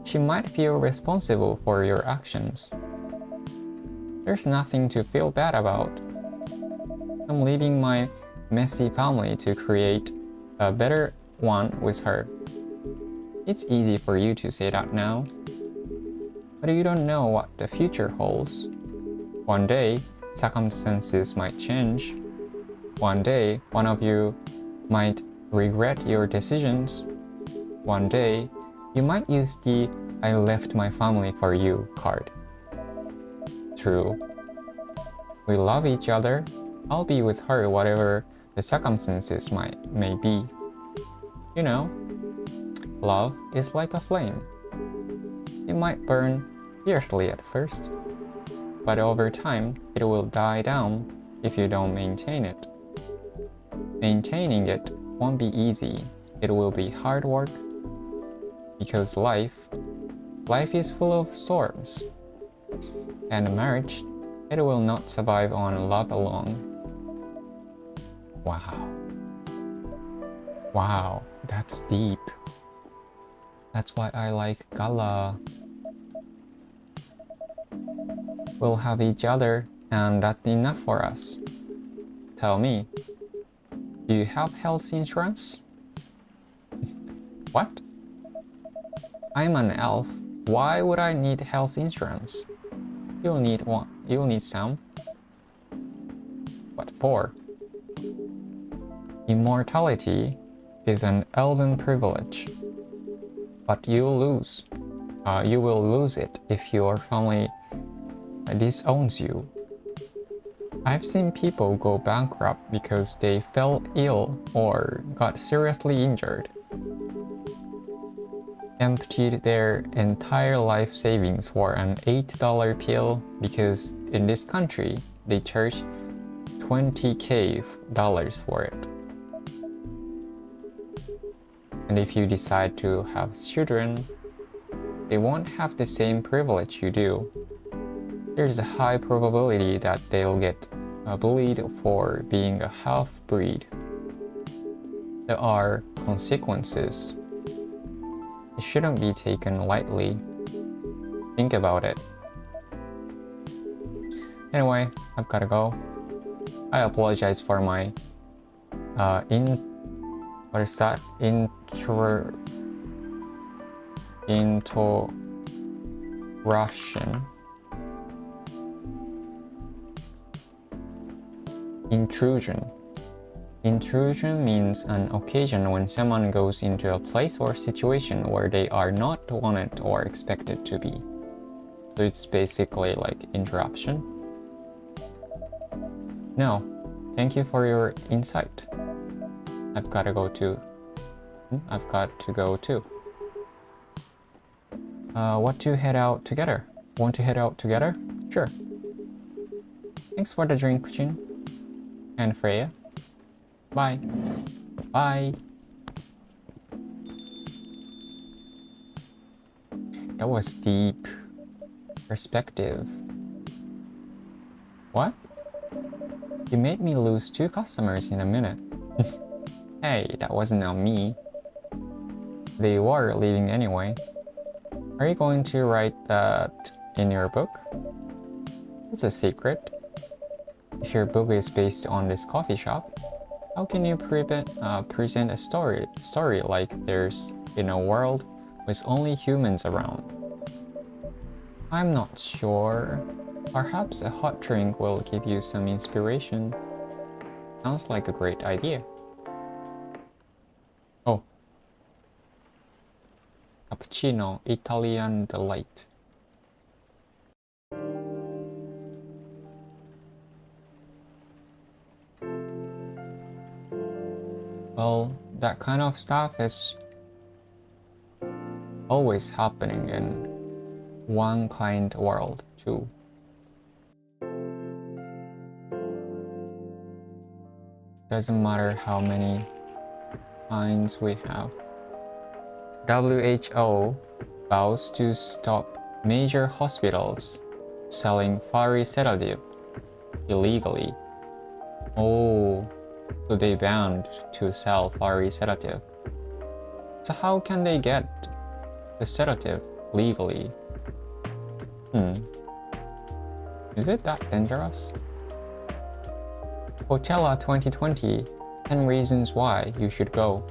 She might feel responsible for your actions. There's nothing to feel bad about. I'm leaving my messy family to create a better one with her. It's easy for you to say that now, but you don't know what the future holds. One day, circumstances might change. One day, one of you might regret your decisions. One day, you might use the "I left my family for you" card. True. We love each other. I'll be with her whatever the circumstances may be. You know, love is like a flame. It might burn fiercely at first, but over time it will die down if you don't maintain it. Maintaining it won't be easy. It will be hard work, because life is full of storms. And a marriage, it will not survive on love alone. Wow, that's deep. That's why I like Gala. We'll have each other, and that's enough for us. Tell me, do you have health insurance? What? I'm an elf. Why would I need health insurance? You'll need one. You'll need some. What for? Immortality is an elven privilege, but you'll lose. You will lose it if your family disowns you. I've seen people go bankrupt because they fell ill or got seriously injured. Emptied their entire life savings for an $8 pill because in this country they charge $20K for it. And if you decide to have children, they won't have the same privilege you do. There's a high probability that they'll get bullied for being a half-breed. There are consequences. It shouldn't be taken lightly. Think about it. Anyway, I've gotta go. I apologize for my Russian. Intrusion. Intrusion means an occasion when someone goes into a place or situation where they are not wanted or expected to be. So it's basically like interruption. No, thank you for your insight. I've got to go too. Want to head out together? Sure. Thanks for the drink, Jin. And Freya. Bye. Bye. That was deep. Perspective. What? You made me lose 2 customers in a minute. Hey, that wasn't on me. They were leaving anyway. Are you going to write that in your book? It's a secret. If your book is based on this coffee shop, how can you present a story like there's in a world with only humans around? I'm not sure. Perhaps a hot drink will give you some inspiration. Sounds like a great idea. Oh. Cappuccino, Italian delight. Well, that kind of stuff is always happening in one kind world too. Doesn't matter how many kinds we have. WHO vows to stop major hospitals selling fiery sedative illegally. Oh, so they banned to sell fiery sedative. So how can they get the sedative legally? Is it that dangerous? Coachella 2020, 10 reasons why you should go.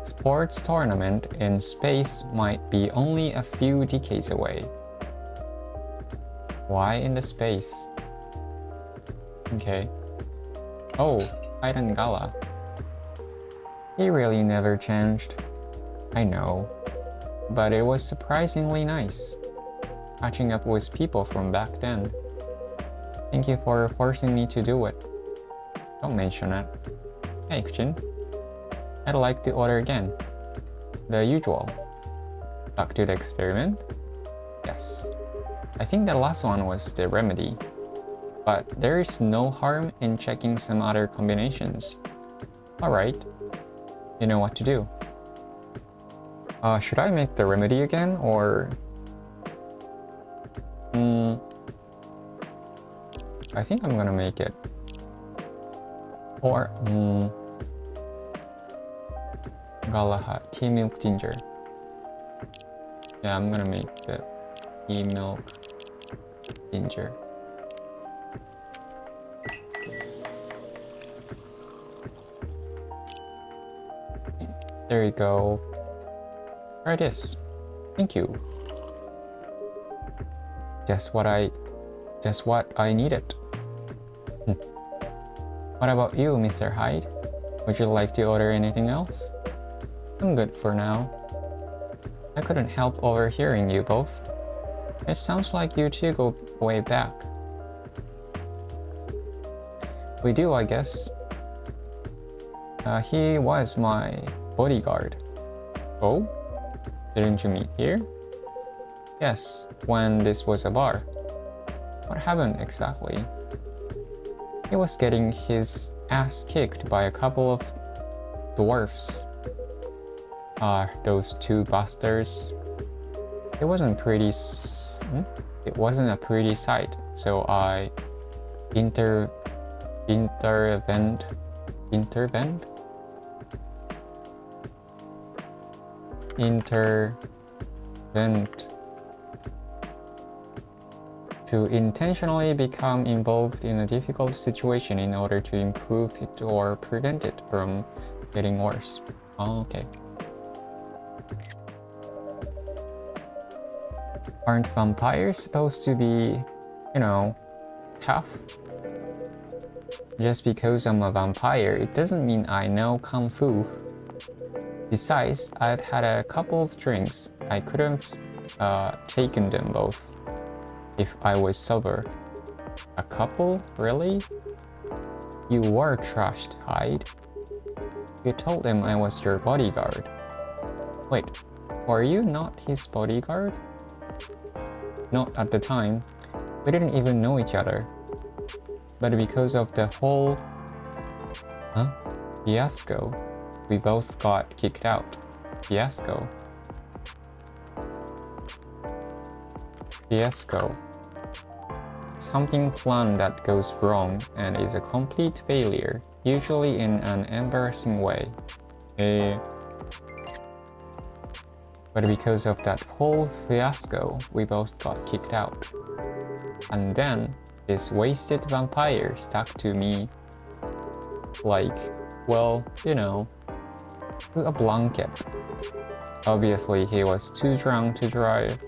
Sports tournament in space might be only a few decades away. Why in the space? Okay. Oh, Titan Gala. He really never changed. I know. But it was surprisingly nice, catching up with people from back then. Thank you for forcing me to do it. Don't mention it. Hey, Kuchin. I'd like to order again. The usual. Back to the experiment? Yes. I think the last one was the remedy. But there is no harm in checking some other combinations. Alright. You know what to do. Should I make the remedy again, or... I think I'm gonna make it. Or... Galahad, tea milk ginger. Yeah, I'm gonna make the tea milk ginger. There you go. Try this. Thank you. Just what I needed. What about you, Mr. Hyde? Would you like to order anything else? I'm good for now. I couldn't help overhearing you both. It sounds like you two go way back. We do, I guess. He was my bodyguard. Oh? Didn't you meet here? Yes, when this was a bar. What happened exactly? He was getting his ass kicked by a couple of dwarfs. Those two bastards. It wasn't a pretty sight, so I intervened to intentionally become involved in a difficult situation in order to improve it or prevent it from getting worse. Okay. Aren't vampires supposed to be, tough? Just because I'm a vampire, it doesn't mean I know Kung Fu. Besides, I'd had a couple of drinks. I could have taken them both if I was sober. A couple? Really? You were trashed, Hyde. You told them I was your bodyguard. Wait, were you not his bodyguard? Not at the time. We didn't even know each other. But because of the whole fiasco, we both got kicked out. Fiasco. Something planned that goes wrong and is a complete failure, usually in an embarrassing way. But because of that whole fiasco, we both got kicked out. And then, this wasted vampire stuck to me like, well, to a blanket. Obviously, he was too drunk to drive,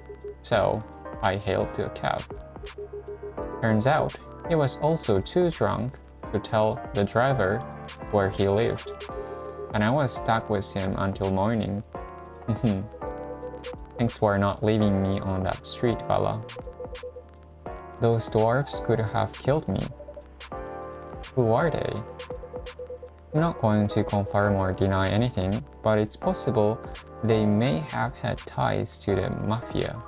so I hailed to a cab. Turns out, he was also too drunk to tell the driver where he lived, and I was stuck with him until morning. Thanks for not leaving me on that street, Gala. Those dwarfs could have killed me. Who are they? I'm not going to confirm or deny anything, but it's possible they may have had ties to the mafia.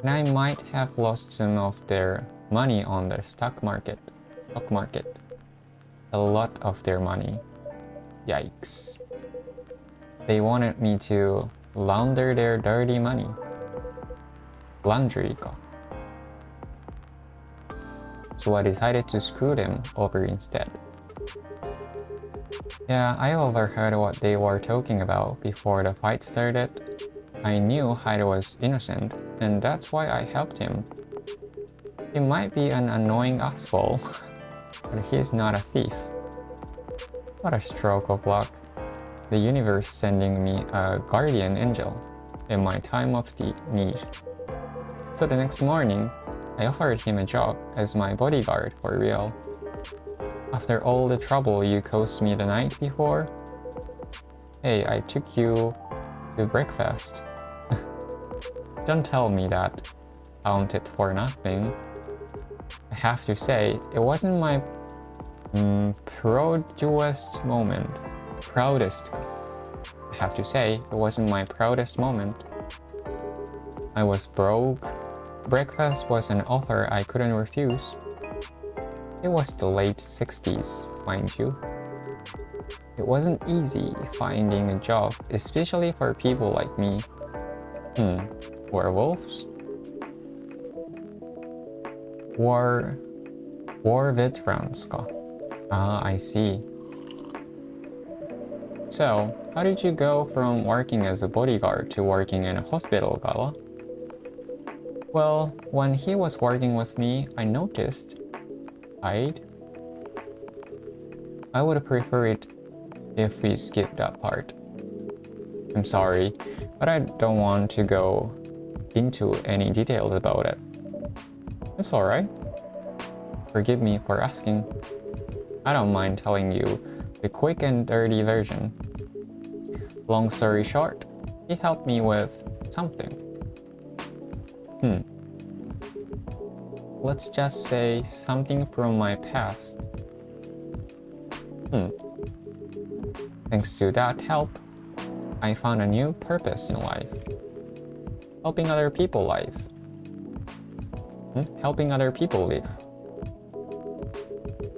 And I might have lost some of their money on the stock market. A lot of their money. Yikes. They wanted me to launder their dirty money. Laundry か。So I decided to screw them over instead. Yeah, I overheard what they were talking about before the fight started. I knew Hyde was innocent, and that's why I helped him. He might be an annoying asshole, but he's not a thief. What a stroke of luck. The universe sending me a guardian angel in my time of need. So the next morning, I offered him a job as my bodyguard for real. After all the trouble you caused me the night before, hey, I took you to breakfast. Don't tell me that counted for nothing. I have to say, it wasn't my proudest moment. I have to say, it wasn't my proudest moment. I was broke. Breakfast was an offer I couldn't refuse. It was the late 60s, mind you. It wasn't easy finding a job, especially for people like me. Werewolves? War veterans か. Ah, I see. So, how did you go from working as a bodyguard to working in a hospital, Gala? Well, when he was working with me, I noticed I would prefer it if we skipped that part. I'm sorry, but I don't want to go into any details about it. It's alright. Forgive me for asking. I don't mind telling you the quick and dirty version. Long story short, he helped me with something. Let's just say something from my past. Thanks to that help, I found a new purpose in life. Helping other people live. Helping other people live.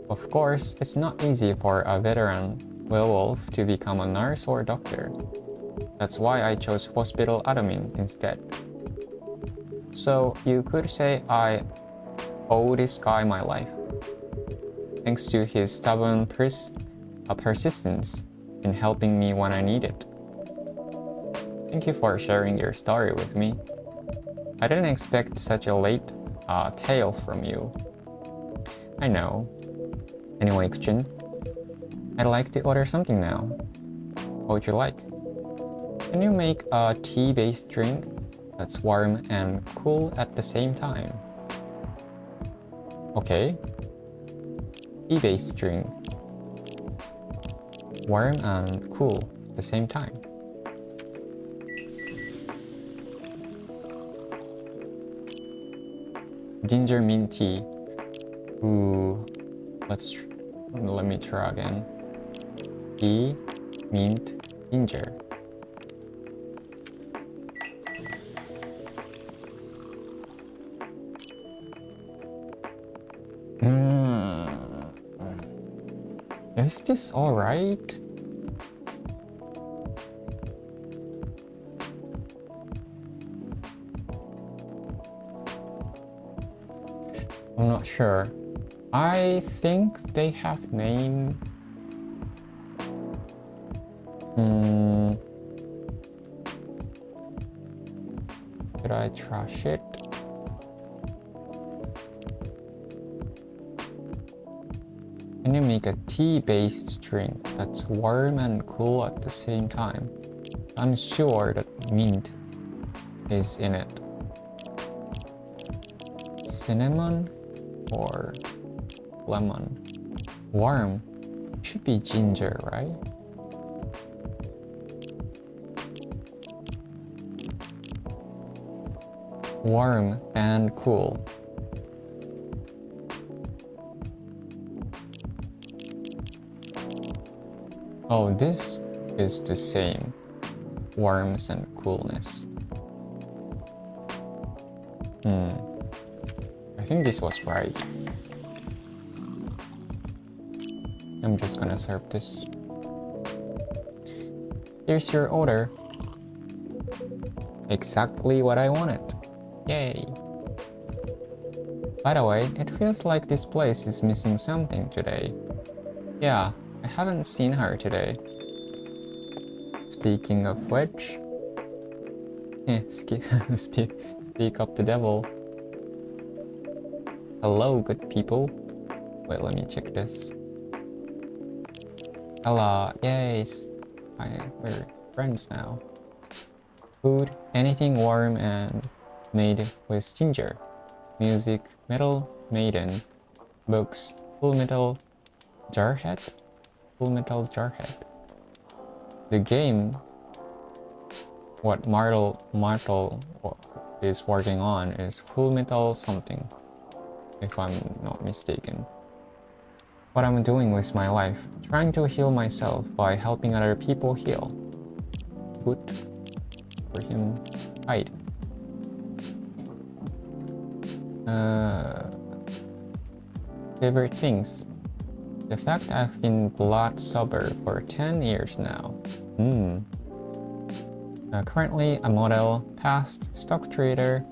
Of course, it's not easy for a veteran werewolf to become a nurse or doctor. That's why I chose hospital admin instead. So you could say I owe this guy my life. Thanks to his stubborn persistence in helping me when I need it. Thank you for sharing your story with me. I didn't expect such a late tale from you. I know. Anyway, Kuchin, I'd like to order something now. What would you like? Can you make a tea-based drink that's warm and cool at the same time? Okay. Tea-based drink. Warm and cool at the same time. Ginger mint tea. Ooh. Let me try again. Tea, mint, ginger. Is this alright? I'm not sure. I think they have name. Should I trash it? Can you make a tea-based drink that's warm and cool at the same time? I'm sure that mint is in it. Cinnamon or lemon? Warm should be ginger, right? Warm and cool. Oh, this is the same. Warmth and coolness. I think this was right. I'm just gonna serve this. Here's your order. Exactly what I wanted. Yay. By the way, it feels like this place is missing something today. Yeah, I haven't seen her today. Speaking of which... speak of the devil. Hello, good people. Wait, let me check this. Hello, yes. We're friends now. Food, anything warm and made with ginger. Music, Metal Maiden. Books, Full Metal Jarhead? Full Metal Jarhead. The game, what Martel is working on is Full Metal something, if I'm not mistaken. What I'm doing with my life, trying to heal myself by helping other people heal. Good for him. Hide. Favorite things. The fact I've been blood sober for 10 years now. Currently a model, past stock trader,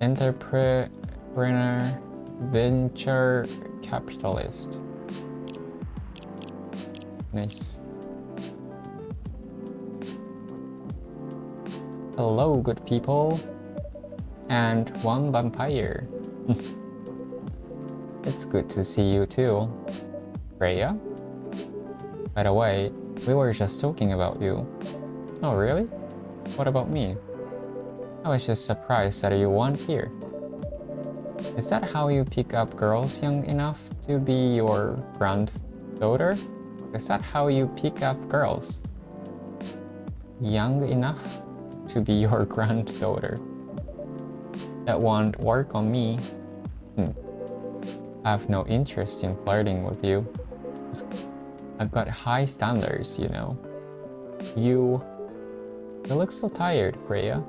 entrepreneur, venture capitalist. Nice. Hello, good people. And one vampire. It's good to see you too. Freya? By the way, we were just talking about you. Oh, really? What about me? I was just surprised that you weren't here. Is that how you pick up girls young enough to be your granddaughter? Is that how you pick up girls? Young enough to be your granddaughter? That won't work on me. I have no interest in flirting with you. I've got high standards, you know. You look so tired, Freya.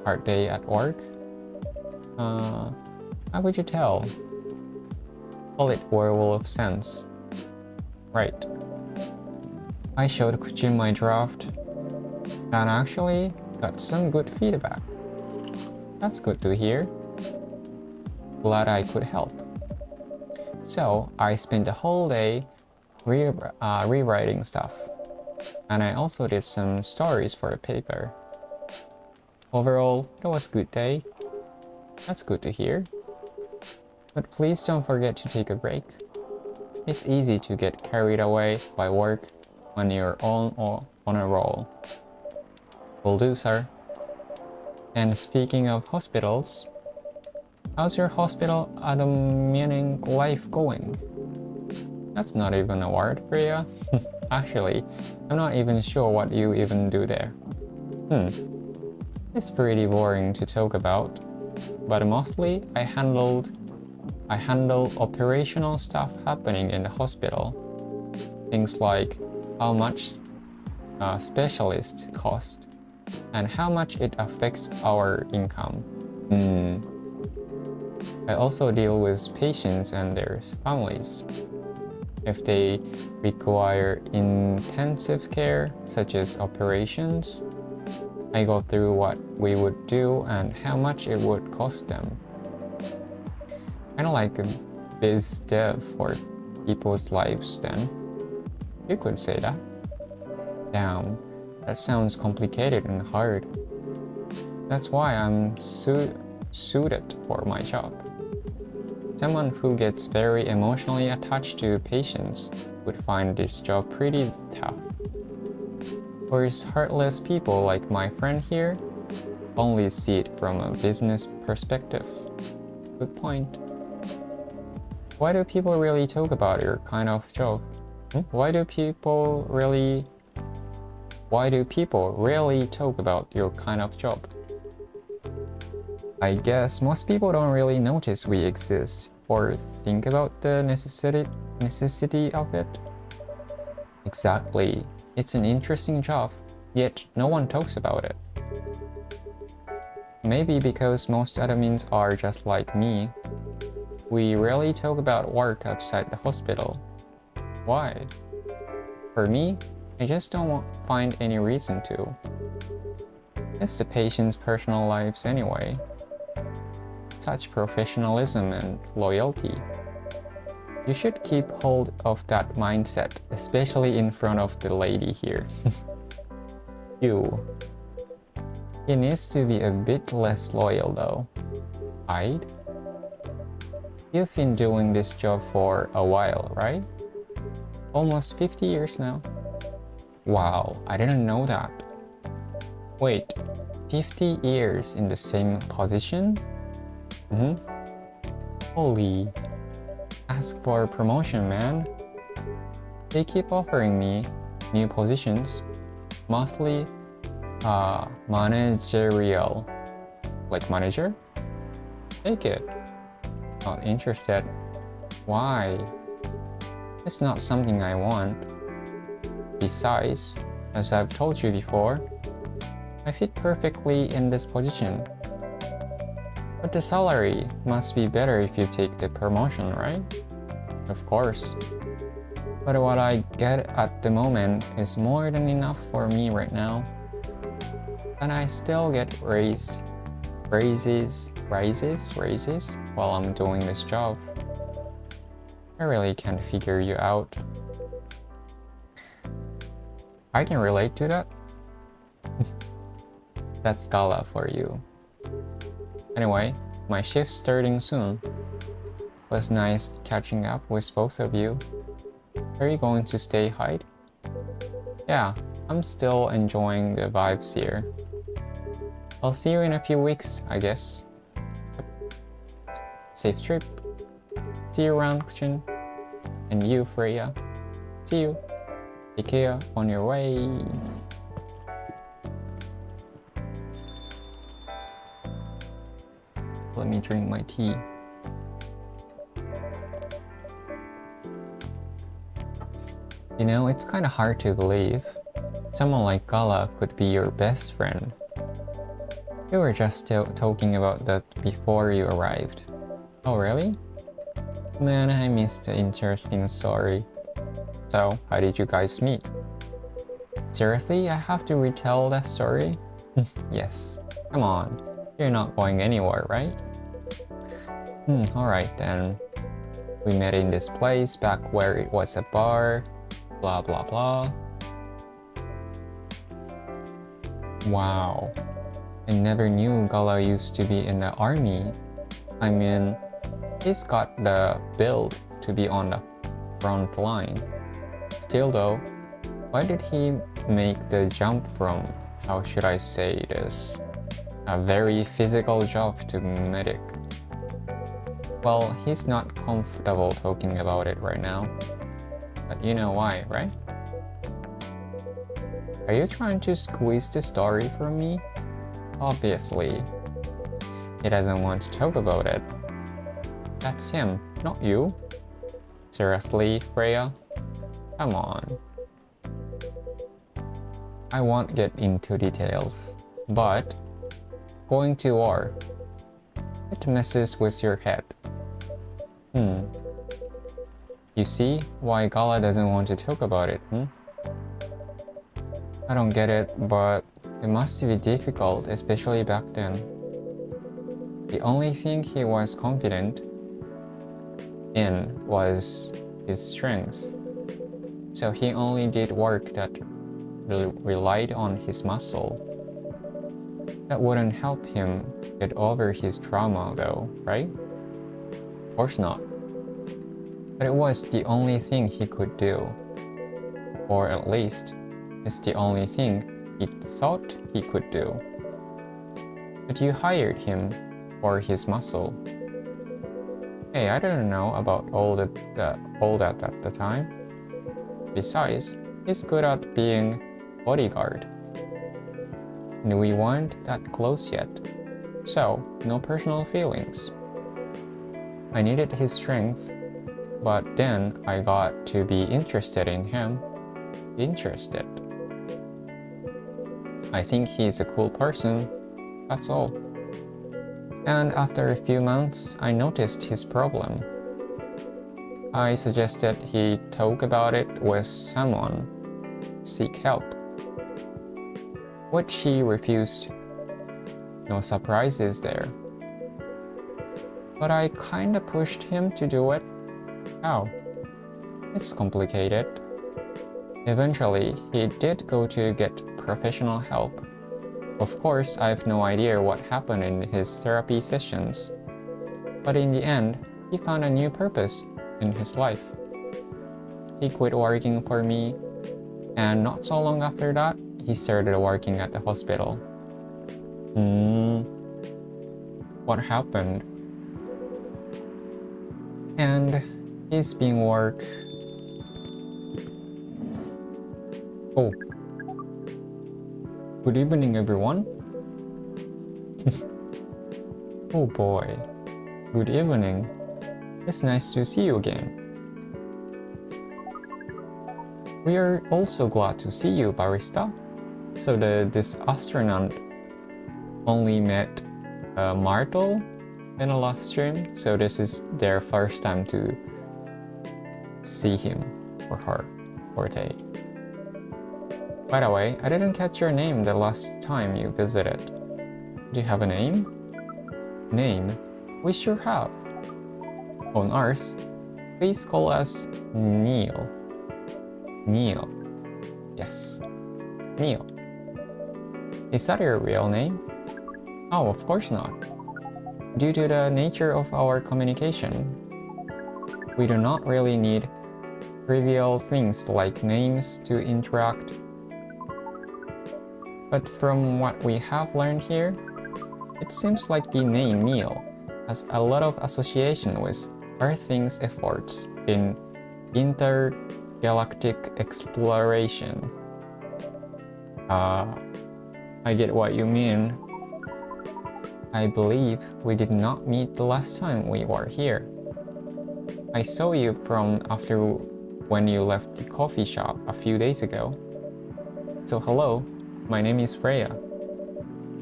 Hard day at work? How could you tell? Call it werewolf sense. Right. I showed Kuchin my draft and actually got some good feedback. That's good to hear. Glad I could help. So I spent the whole day rewriting stuff. And I also did some stories for a paper. Overall, it was a good day. That's good to hear. But please don't forget to take a break. It's easy to get carried away by work when you're on a roll. Will do, sir. And speaking of hospitals, how's your hospital admin life going? That's not even a word, Priya. Actually, I'm not even sure what you even do there. It's pretty boring to talk about, but mostly I handle operational stuff happening in the hospital. Things like how much specialists cost and how much it affects our income. I also deal with patients and their families. If they require intensive care, such as operations, I go through what we would do and how much it would cost them. Kind of like a biz dev for people's lives then. You could say that. Damn, that sounds complicated and hard. That's why I'm suited for my job. Someone who gets very emotionally attached to patients would find this job pretty tough. Whereas heartless people like my friend here only see it from a business perspective. Good point. Why do people really talk about your kind of job? Why do people really talk about your kind of job? I guess most people don't really notice we exist or think about the necessity of it. Exactly. It's an interesting job, yet no one talks about it. Maybe because most admins are just like me. We rarely talk about work outside the hospital. Why? For me, I just don't find any reason to. It's the patient's personal lives anyway. Such professionalism and loyalty. You should keep hold of that mindset, especially in front of the lady here. You. He needs to be a bit less loyal though. Right? You've been doing this job for a while, right? Almost 50 years now. Wow, I didn't know that. Wait, 50 years in the same position? Holy. Ask for a promotion, man. They keep offering me new positions, mostly managerial. Like manager? Take it. Not interested. Why? It's not something I want. Besides, as I've told you before, I fit perfectly in this position. But the salary must be better if you take the promotion, right? Of course. But what I get at the moment is more than enough for me right now. And I still get raises while I'm doing this job. I really can't figure you out. I can relate to that. That's gala for you. Anyway, my shift's starting soon. Was nice catching up with both of you. Are you going to stay hide? Yeah, I'm still enjoying the vibes here. I'll see you in a few weeks, I guess. Safe trip. See you around, Kuchin. And you, Freya. See you. Take care on your way. Let me drink my tea. You know, it's kind of hard to believe. Someone like Gala could be your best friend. We were just talking about that before you arrived. Oh, really? Man, I missed the interesting story. So, how did you guys meet? Seriously, I have to retell that story? Yes. Come on. You're not going anywhere, right? Alright then. We met in this place back where it was a bar. Blah blah blah. Wow. I never knew Gala used to be in the army. I mean, he's got the build to be on the front line. Still though, why did he make the jump from, how should I say this, a very physical job to medic? Well, he's not comfortable talking about it right now. But you know why, right? Are you trying to squeeze the story from me? Obviously. He doesn't want to talk about it. That's him, not you. Seriously, Freya? Come on. I won't get into details, but going to war, it messes with your head. You see why Gala doesn't want to talk about it, I don't get it, but it must be difficult, especially back then. The only thing he was confident in was his strength. So he only did work that relied on his muscle. That wouldn't help him get over his trauma though, right? Of course not. But it was the only thing he could do. Or at least, it's the only thing he thought he could do. But you hired him for his muscle. Hey, I didn't know about all that at the time. Besides, he's good at being bodyguard. And we weren't that close yet, so no personal feelings. I needed his strength, but then I got to be interested in him. Interested. I think he's a cool person, that's all. And after a few months, I noticed his problem. I suggested he talk about it with someone, seek help. Which he refused No surprises there. But I kinda pushed him to do it. How? It's complicated. Eventually, he did go to get professional help. Of course, I have no idea what happened in his therapy sessions. But in the end, he found a new purpose in his life. He quit working for me, and not so long after that, he started working at the hospital. What happened? And he's been work. Oh. Good evening, everyone. Oh boy. Good evening. It's nice to see you again. We are also glad to see you, barista. So this astronaut only met Martel in the last stream, so this is their first time to see him or her or they. By the way, I didn't catch your name the last time you visited. Do you have a name? Name? We sure have. On Earth, please call us Neil. Neil. Yes, Neil. Is that your real name? Oh, of course not. Due to the nature of our communication, we do not really need trivial things like names to interact. But from what we have learned here, it seems like the name Neil has a lot of association with Earthing's efforts in intergalactic exploration. I get what you mean. I believe we did not meet the last time we were here. I saw you from after when you left the coffee shop a few days ago. So hello, my name is Freya.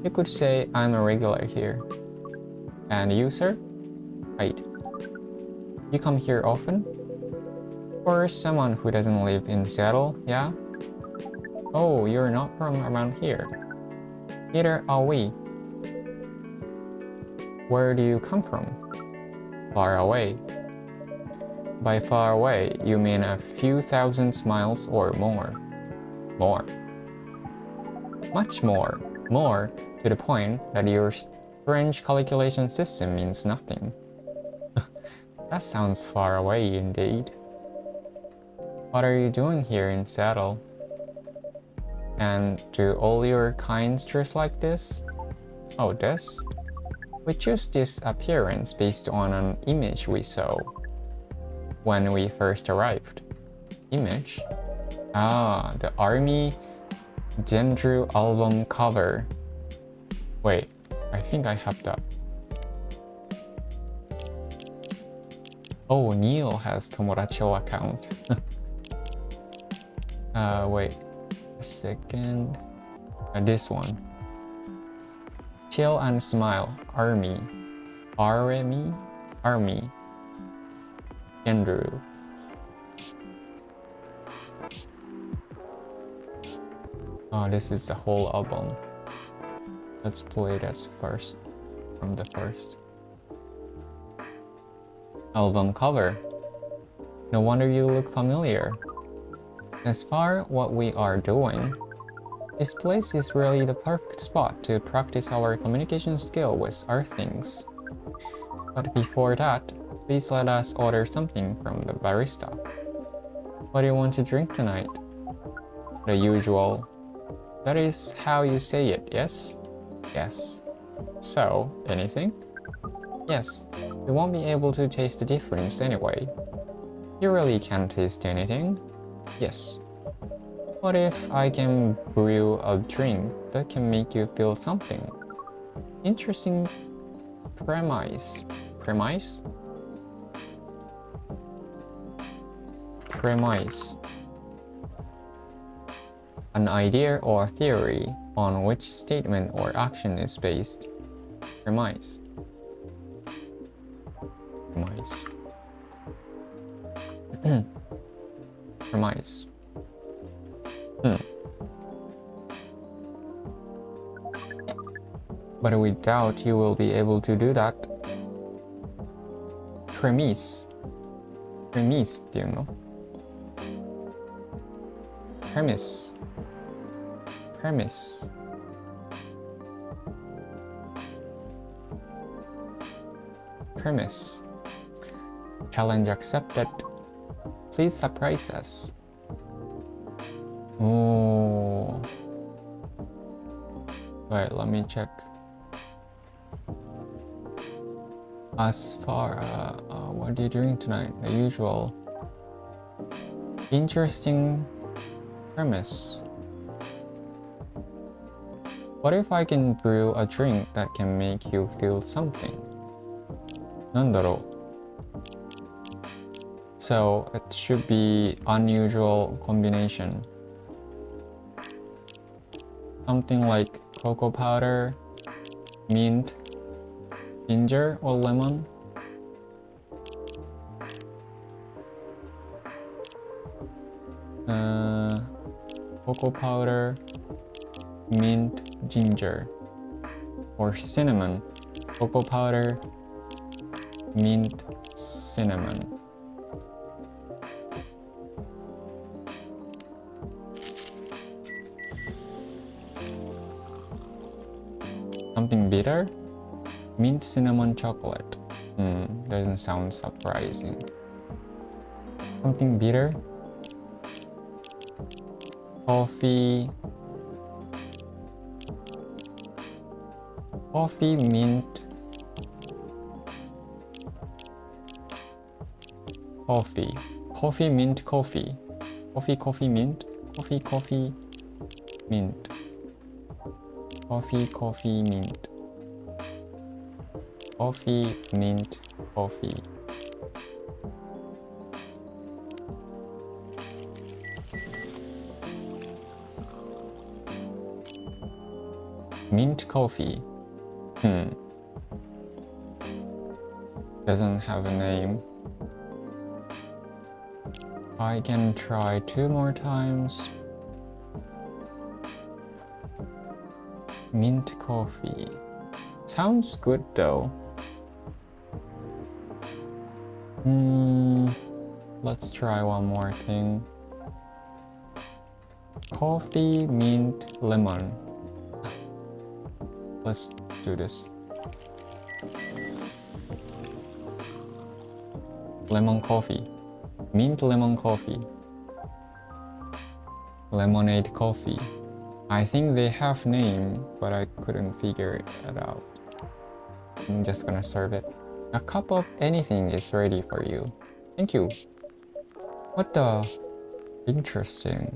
You could say I'm a regular here. And you, sir? Right. You come here often? For someone who doesn't live in Seattle, yeah? Oh, you're not from around here. Neither are we. Where do you come from? Far away. By far away, you mean a few thousand miles or more. More. Much more. More to the point that your strange calculation system means nothing. That sounds far away indeed. What are you doing here in Seattle? And do all your kinds dress like this? Oh, this? We chose this appearance based on an image we saw when we first arrived. Image? Ah, the Army Gendrew album cover. Wait, I think I have that. Oh, Neil has Tomodachi account. Wait a second. This one. Chill and smile. Army. Army. Andrew. Oh, this is the whole album. Let's play that first. From the first. Album cover. No wonder you look familiar. As far what we are doing, this place is really the perfect spot to practice our communication skill with our things. But before that, please let us order something from the barista. What do you want to drink tonight? The usual. That is how you say it, yes? Yes. So, anything? Yes. You won't be able to taste the difference anyway. You really can't taste anything? Yes. What if I can brew a drink that can make you feel something? Interesting premise. Premise? Premise. An idea or theory on which statement or action is based. Premise. Premise. Premise. but we doubt you will be able to do that. Premise っていうの？ Premise Challenge accepted. Please surprise us. Oh. Wait, let me check. As far what are you doing tonight? The usual. Interesting premise. What if I can brew a drink that can make you feel something? なんだろう? So it should be unusual combination. Something like cocoa powder, mint, ginger or lemon. Cocoa powder, mint, ginger, or cinnamon. Cocoa powder, mint, cinnamon. Something bitter? Mint cinnamon chocolate. Doesn't sound surprising. Something bitter? Coffee, mint, coffee, mint, coffee, mint, coffee, mint, mint, coffee. Mint coffee. Doesn't have a name. I can try 2 more times. Mint coffee. Sounds good though. Let's try one more thing. Coffee, mint, lemon. Let's do this. Lemon coffee. Mint lemon coffee. Lemonade coffee. I think they have name, but I couldn't figure it out. I'm just gonna serve it. A cup of anything is ready for you. Thank you. What the? Interesting.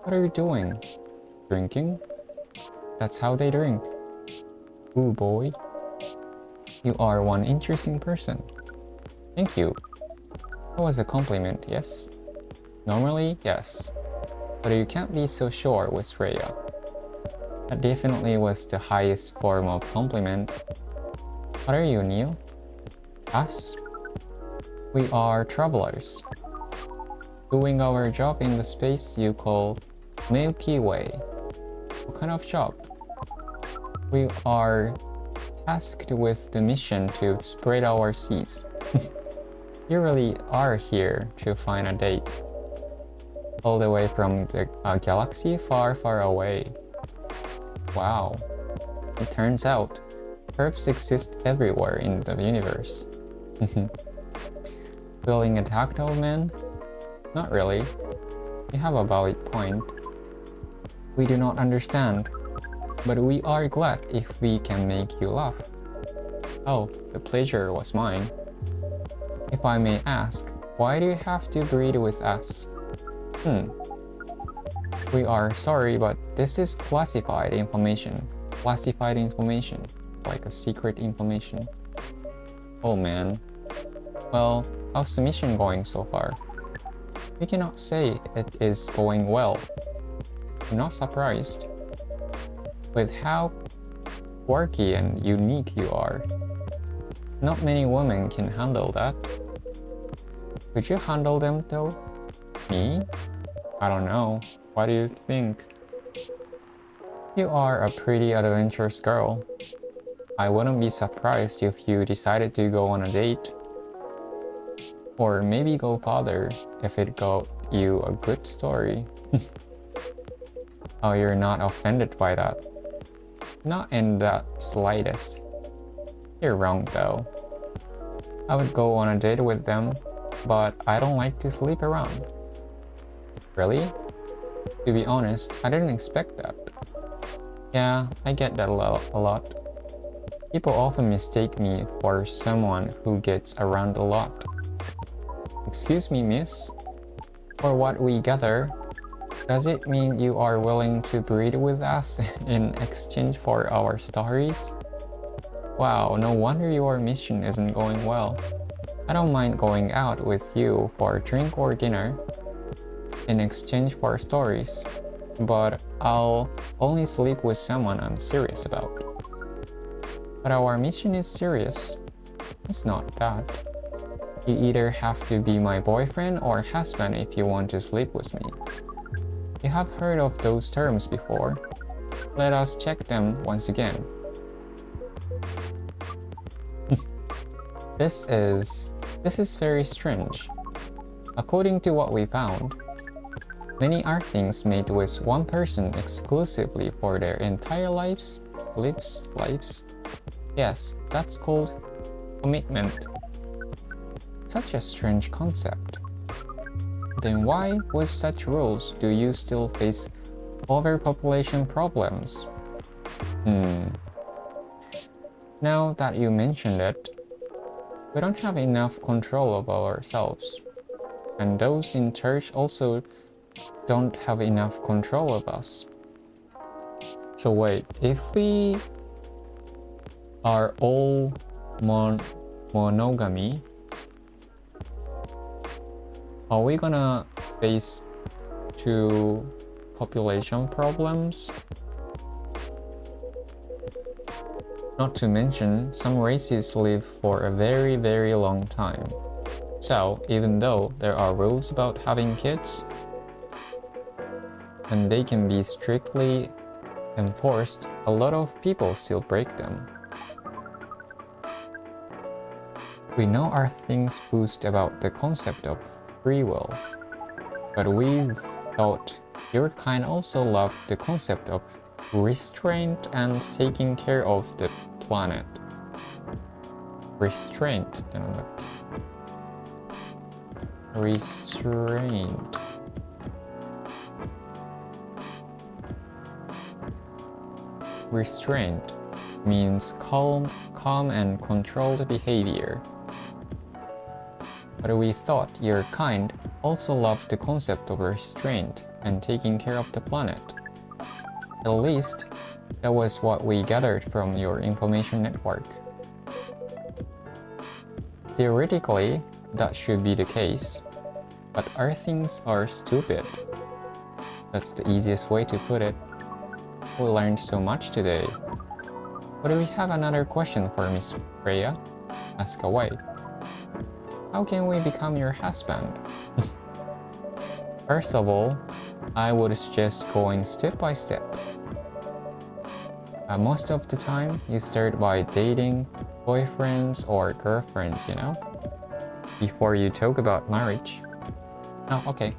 What are you doing? Drinking? That's how they drink. Ooh boy. You are one interesting person. Thank you. That was a compliment, yes? Normally, yes. But you can't be so sure with Rhea. That definitely was the highest form of compliment. What are you, Neil? Us? We are travelers. Doing our job in the space you call Milky Way. What kind of job? We are tasked with the mission to spread our seeds. You really are here to find a date. All the way from the galaxy far, far away. Wow. It turns out, herbs exist everywhere in the universe. Feeling attacked, old man? Not really. You have a valid point. We do not understand, but we are glad if we can make you laugh. Oh, the pleasure was mine. If I may ask, why do you have to breed with us? We are sorry, but this is classified information. Classified information, like a secret information. Oh man. Well, how's the mission going so far? We cannot say it is going well. I'm not surprised. With how quirky and unique you are. Not many women can handle that. Could you handle them though? Me? I don't know. What do you think? You are a pretty adventurous girl. I wouldn't be surprised if you decided to go on a date. Or maybe go further if it got you a good story. Oh, you're not offended by that? Not in the slightest. You're wrong though. I would go on a date with them, but I don't like to sleep around. Really? To be honest, I didn't expect that. Yeah, I get that a lot. People often mistake me for someone who gets around a lot. Excuse me, miss. For what we gather, does it mean you are willing to breed with us in exchange for our stories? Wow, no wonder your mission isn't going well. I don't mind going out with you for a drink or dinner in exchange for stories, but I'll only sleep with someone I'm serious about. But our mission is serious. It's not that. You either have to be my boyfriend or husband if you want to sleep with me. You have heard of those terms before. Let us check them once again. This is very strange. According to what we found, many are things made with one person exclusively for their entire lives. Yes, that's called commitment. Such a strange concept. Then why, with such rules, do you still face overpopulation problems? Now that you mentioned it, we don't have enough control of ourselves. And those in charge also don't have enough control of us. So wait, if we are all monogamy, are we gonna face two population problems? Not to mention, some races live for a very, very long time. So, even though there are rules about having kids, and they can be strictly enforced, a lot of people still break them. We know our things boost about the concept of free will, but we thought your kind also loved the concept of restraint and taking care of the planet. Restraint. Restraint means calm and controlled behavior. But we thought your kind also loved the concept of restraint and taking care of the planet. At least, that was what we gathered from your information network. Theoretically, that should be the case, but our things are stupid. That's the easiest way to put it. We learned so much today. But we have another question for Miss Freya. Ask away. How can we become your husband? First of all, I would suggest going step by step. Most of the time, you start by dating boyfriends or girlfriends, before you talk about marriage. Oh, okay.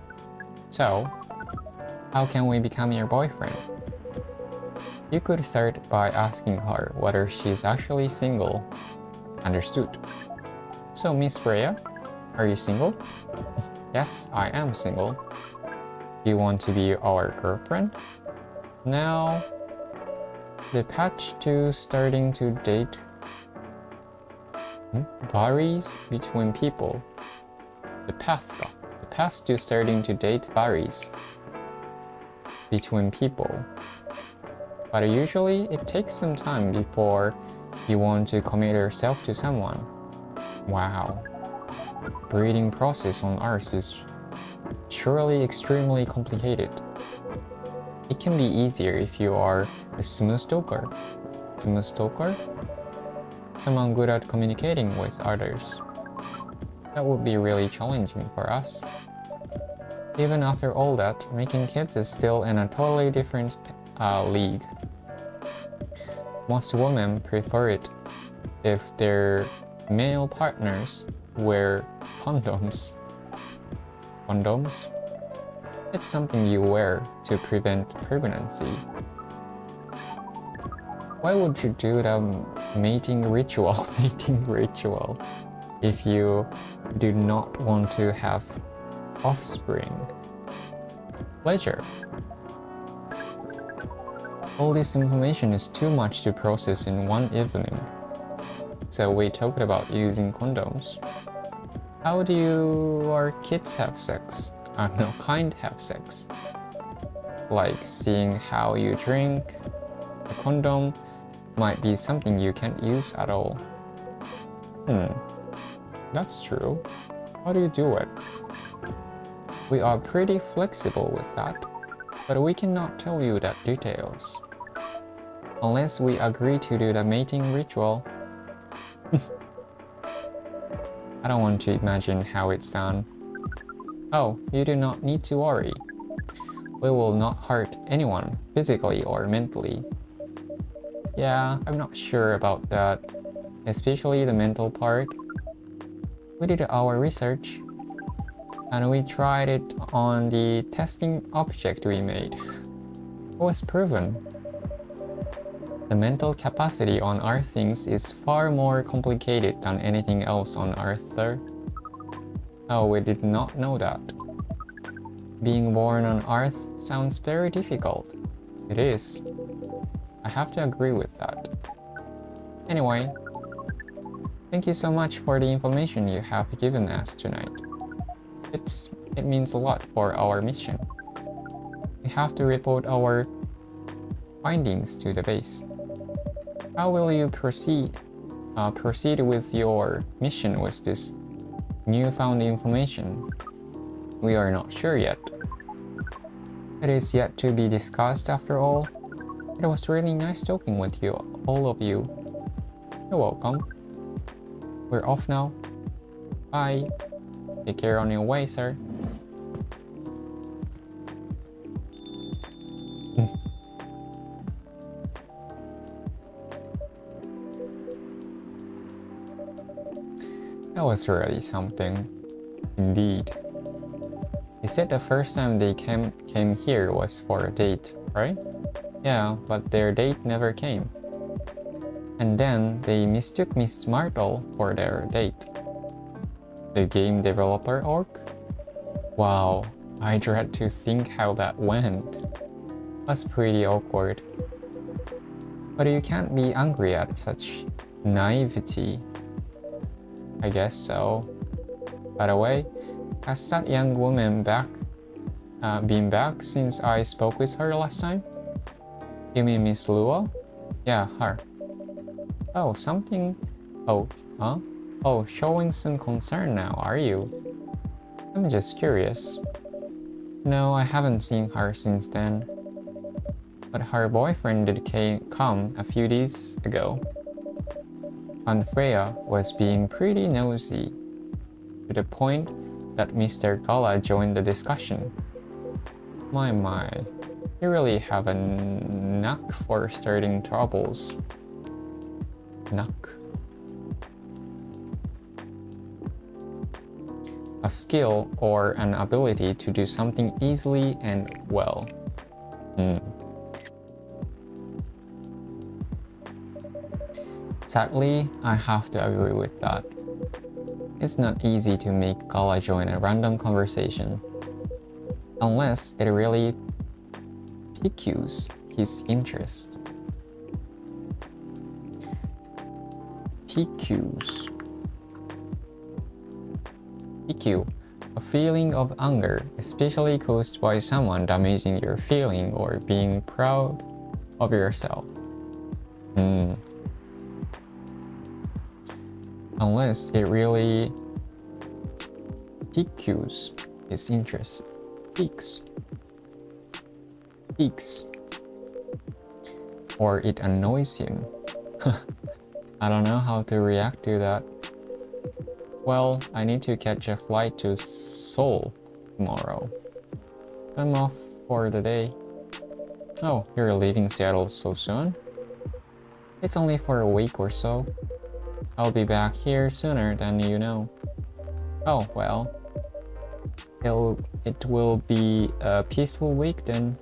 So, how can we become your boyfriend? You could start by asking her whether she's actually single. Understood. So, Miss Freya, are you single? Yes, I am single. Do you want to be our girlfriend? Now, the path to starting to date varies between people. The path to starting to date varies between people. But usually, it takes some time before you want to commit yourself to someone. Wow. Breeding process on Earth is surely extremely complicated. It can be easier if you are a smooth talker. Smooth talker? Someone good at communicating with others. That would be really challenging for us. Even after all that, making kids is still in a totally different league. Most women prefer it if their male partners wear condoms. Condoms? It's something you wear to prevent pregnancy. Why would you do the mating ritual if you do not want to have offspring? Pleasure. All this information is too much to process in one evening. So we talked about using condoms. How do your kids have sex? Have sex. Like seeing how you drink. A condom might be something you can't use at all. That's true. How do you do it? We are pretty flexible with that, but we cannot tell you the details. Unless we agree to do the mating ritual. I don't want to imagine how it's done. Oh, you do not need to worry. We will not hurt anyone physically or mentally. Yeah, I'm not sure about that, especially the mental part. We did our research, and we tried it on the testing object we made. It was proven. The mental capacity on Earth things is far more complicated than anything else on Earth there. Oh, we did not know that. Being born on Earth sounds very difficult. It is. I have to agree with that. Anyway, thank you so much for the information you have given us tonight. It means a lot for our mission. We have to report our findings to the base. How will you proceed with your mission with this newfound information? We are not sure yet. It is yet to be discussed after all. It was really nice talking with you, all of you. You're welcome. We're off now. Bye. Take care on your way, sir. That was really something. Indeed. You said the first time they came here was for a date, right? Yeah, but their date never came. And then they mistook Miss Martle for their date. The game developer org? Wow, I dread to think how that went. That's pretty awkward. But you can't be angry at such naivety. I guess so. By the way, has that young woman been back since I spoke with her last time? You mean Miss Luo? Yeah, her. Oh, something... Oh, huh? Oh, showing some concern now, are you? I'm just curious. No, I haven't seen her since then. But her boyfriend did come a few days ago. And Freya was being pretty nosy, to the point that Mr. Gala joined the discussion. My, you really have a knack for starting troubles. Knack. A skill or an ability to do something easily and well. Sadly, I have to agree with that. It's not easy to make Gala join a random conversation, unless it really piques his interest. Pique. A feeling of anger, especially caused by someone damaging your feeling or being proud of yourself. Unless it really piques his interest. Piques. Or it annoys him. I don't know how to react to that. Well, I need to catch a flight to Seoul tomorrow. I'm off for the day. Oh, you're leaving Seattle so soon? It's only for a week or so. I'll be back here sooner than you know. Oh, well. It will be a peaceful week then.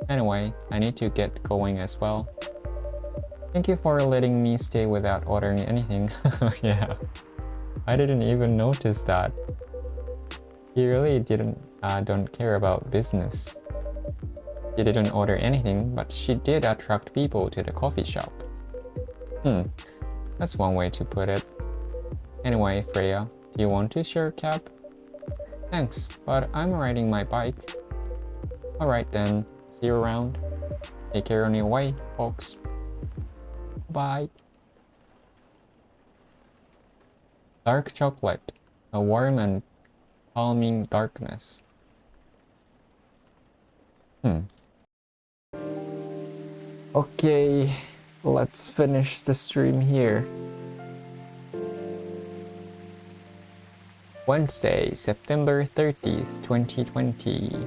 Anyway, I need to get going as well. Thank you for letting me stay without ordering anything. Yeah, I didn't even notice that. He really don't care about business. She didn't order anything, but she did attract people to the coffee shop. That's one way to put it. Anyway, Freya, do you want to share a cab? Thanks, but I'm riding my bike. Alright then, see you around. Take care on your way, folks. Bye. Dark chocolate, a warm and calming darkness. Okay, let's finish the stream here. Wednesday, September 30th, 2020.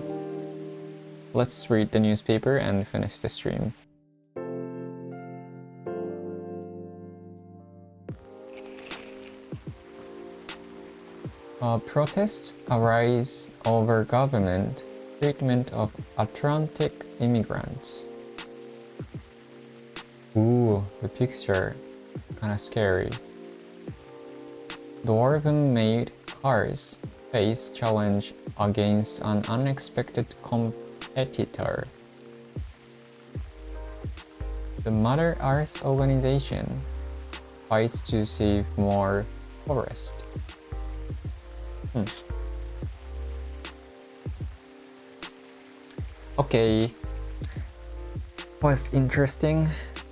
Let's read the newspaper and finish the stream. Protests arise over government treatment of Atlantic immigrants. Ooh, the picture, kinda scary. Dwarven-made cars face challenge against an unexpected competitor. The Mother Earth organization fights to save more forest. Okay, was interesting.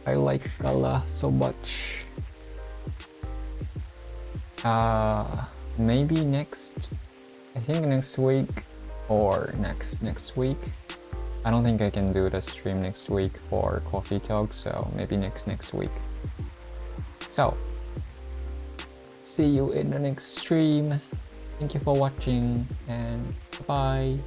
I like Gala so much. Maybe I think next week or next week. I don't think I can do the stream next week for coffee talk, so maybe next week. So, see you in the next stream. Thank you for watching and bye.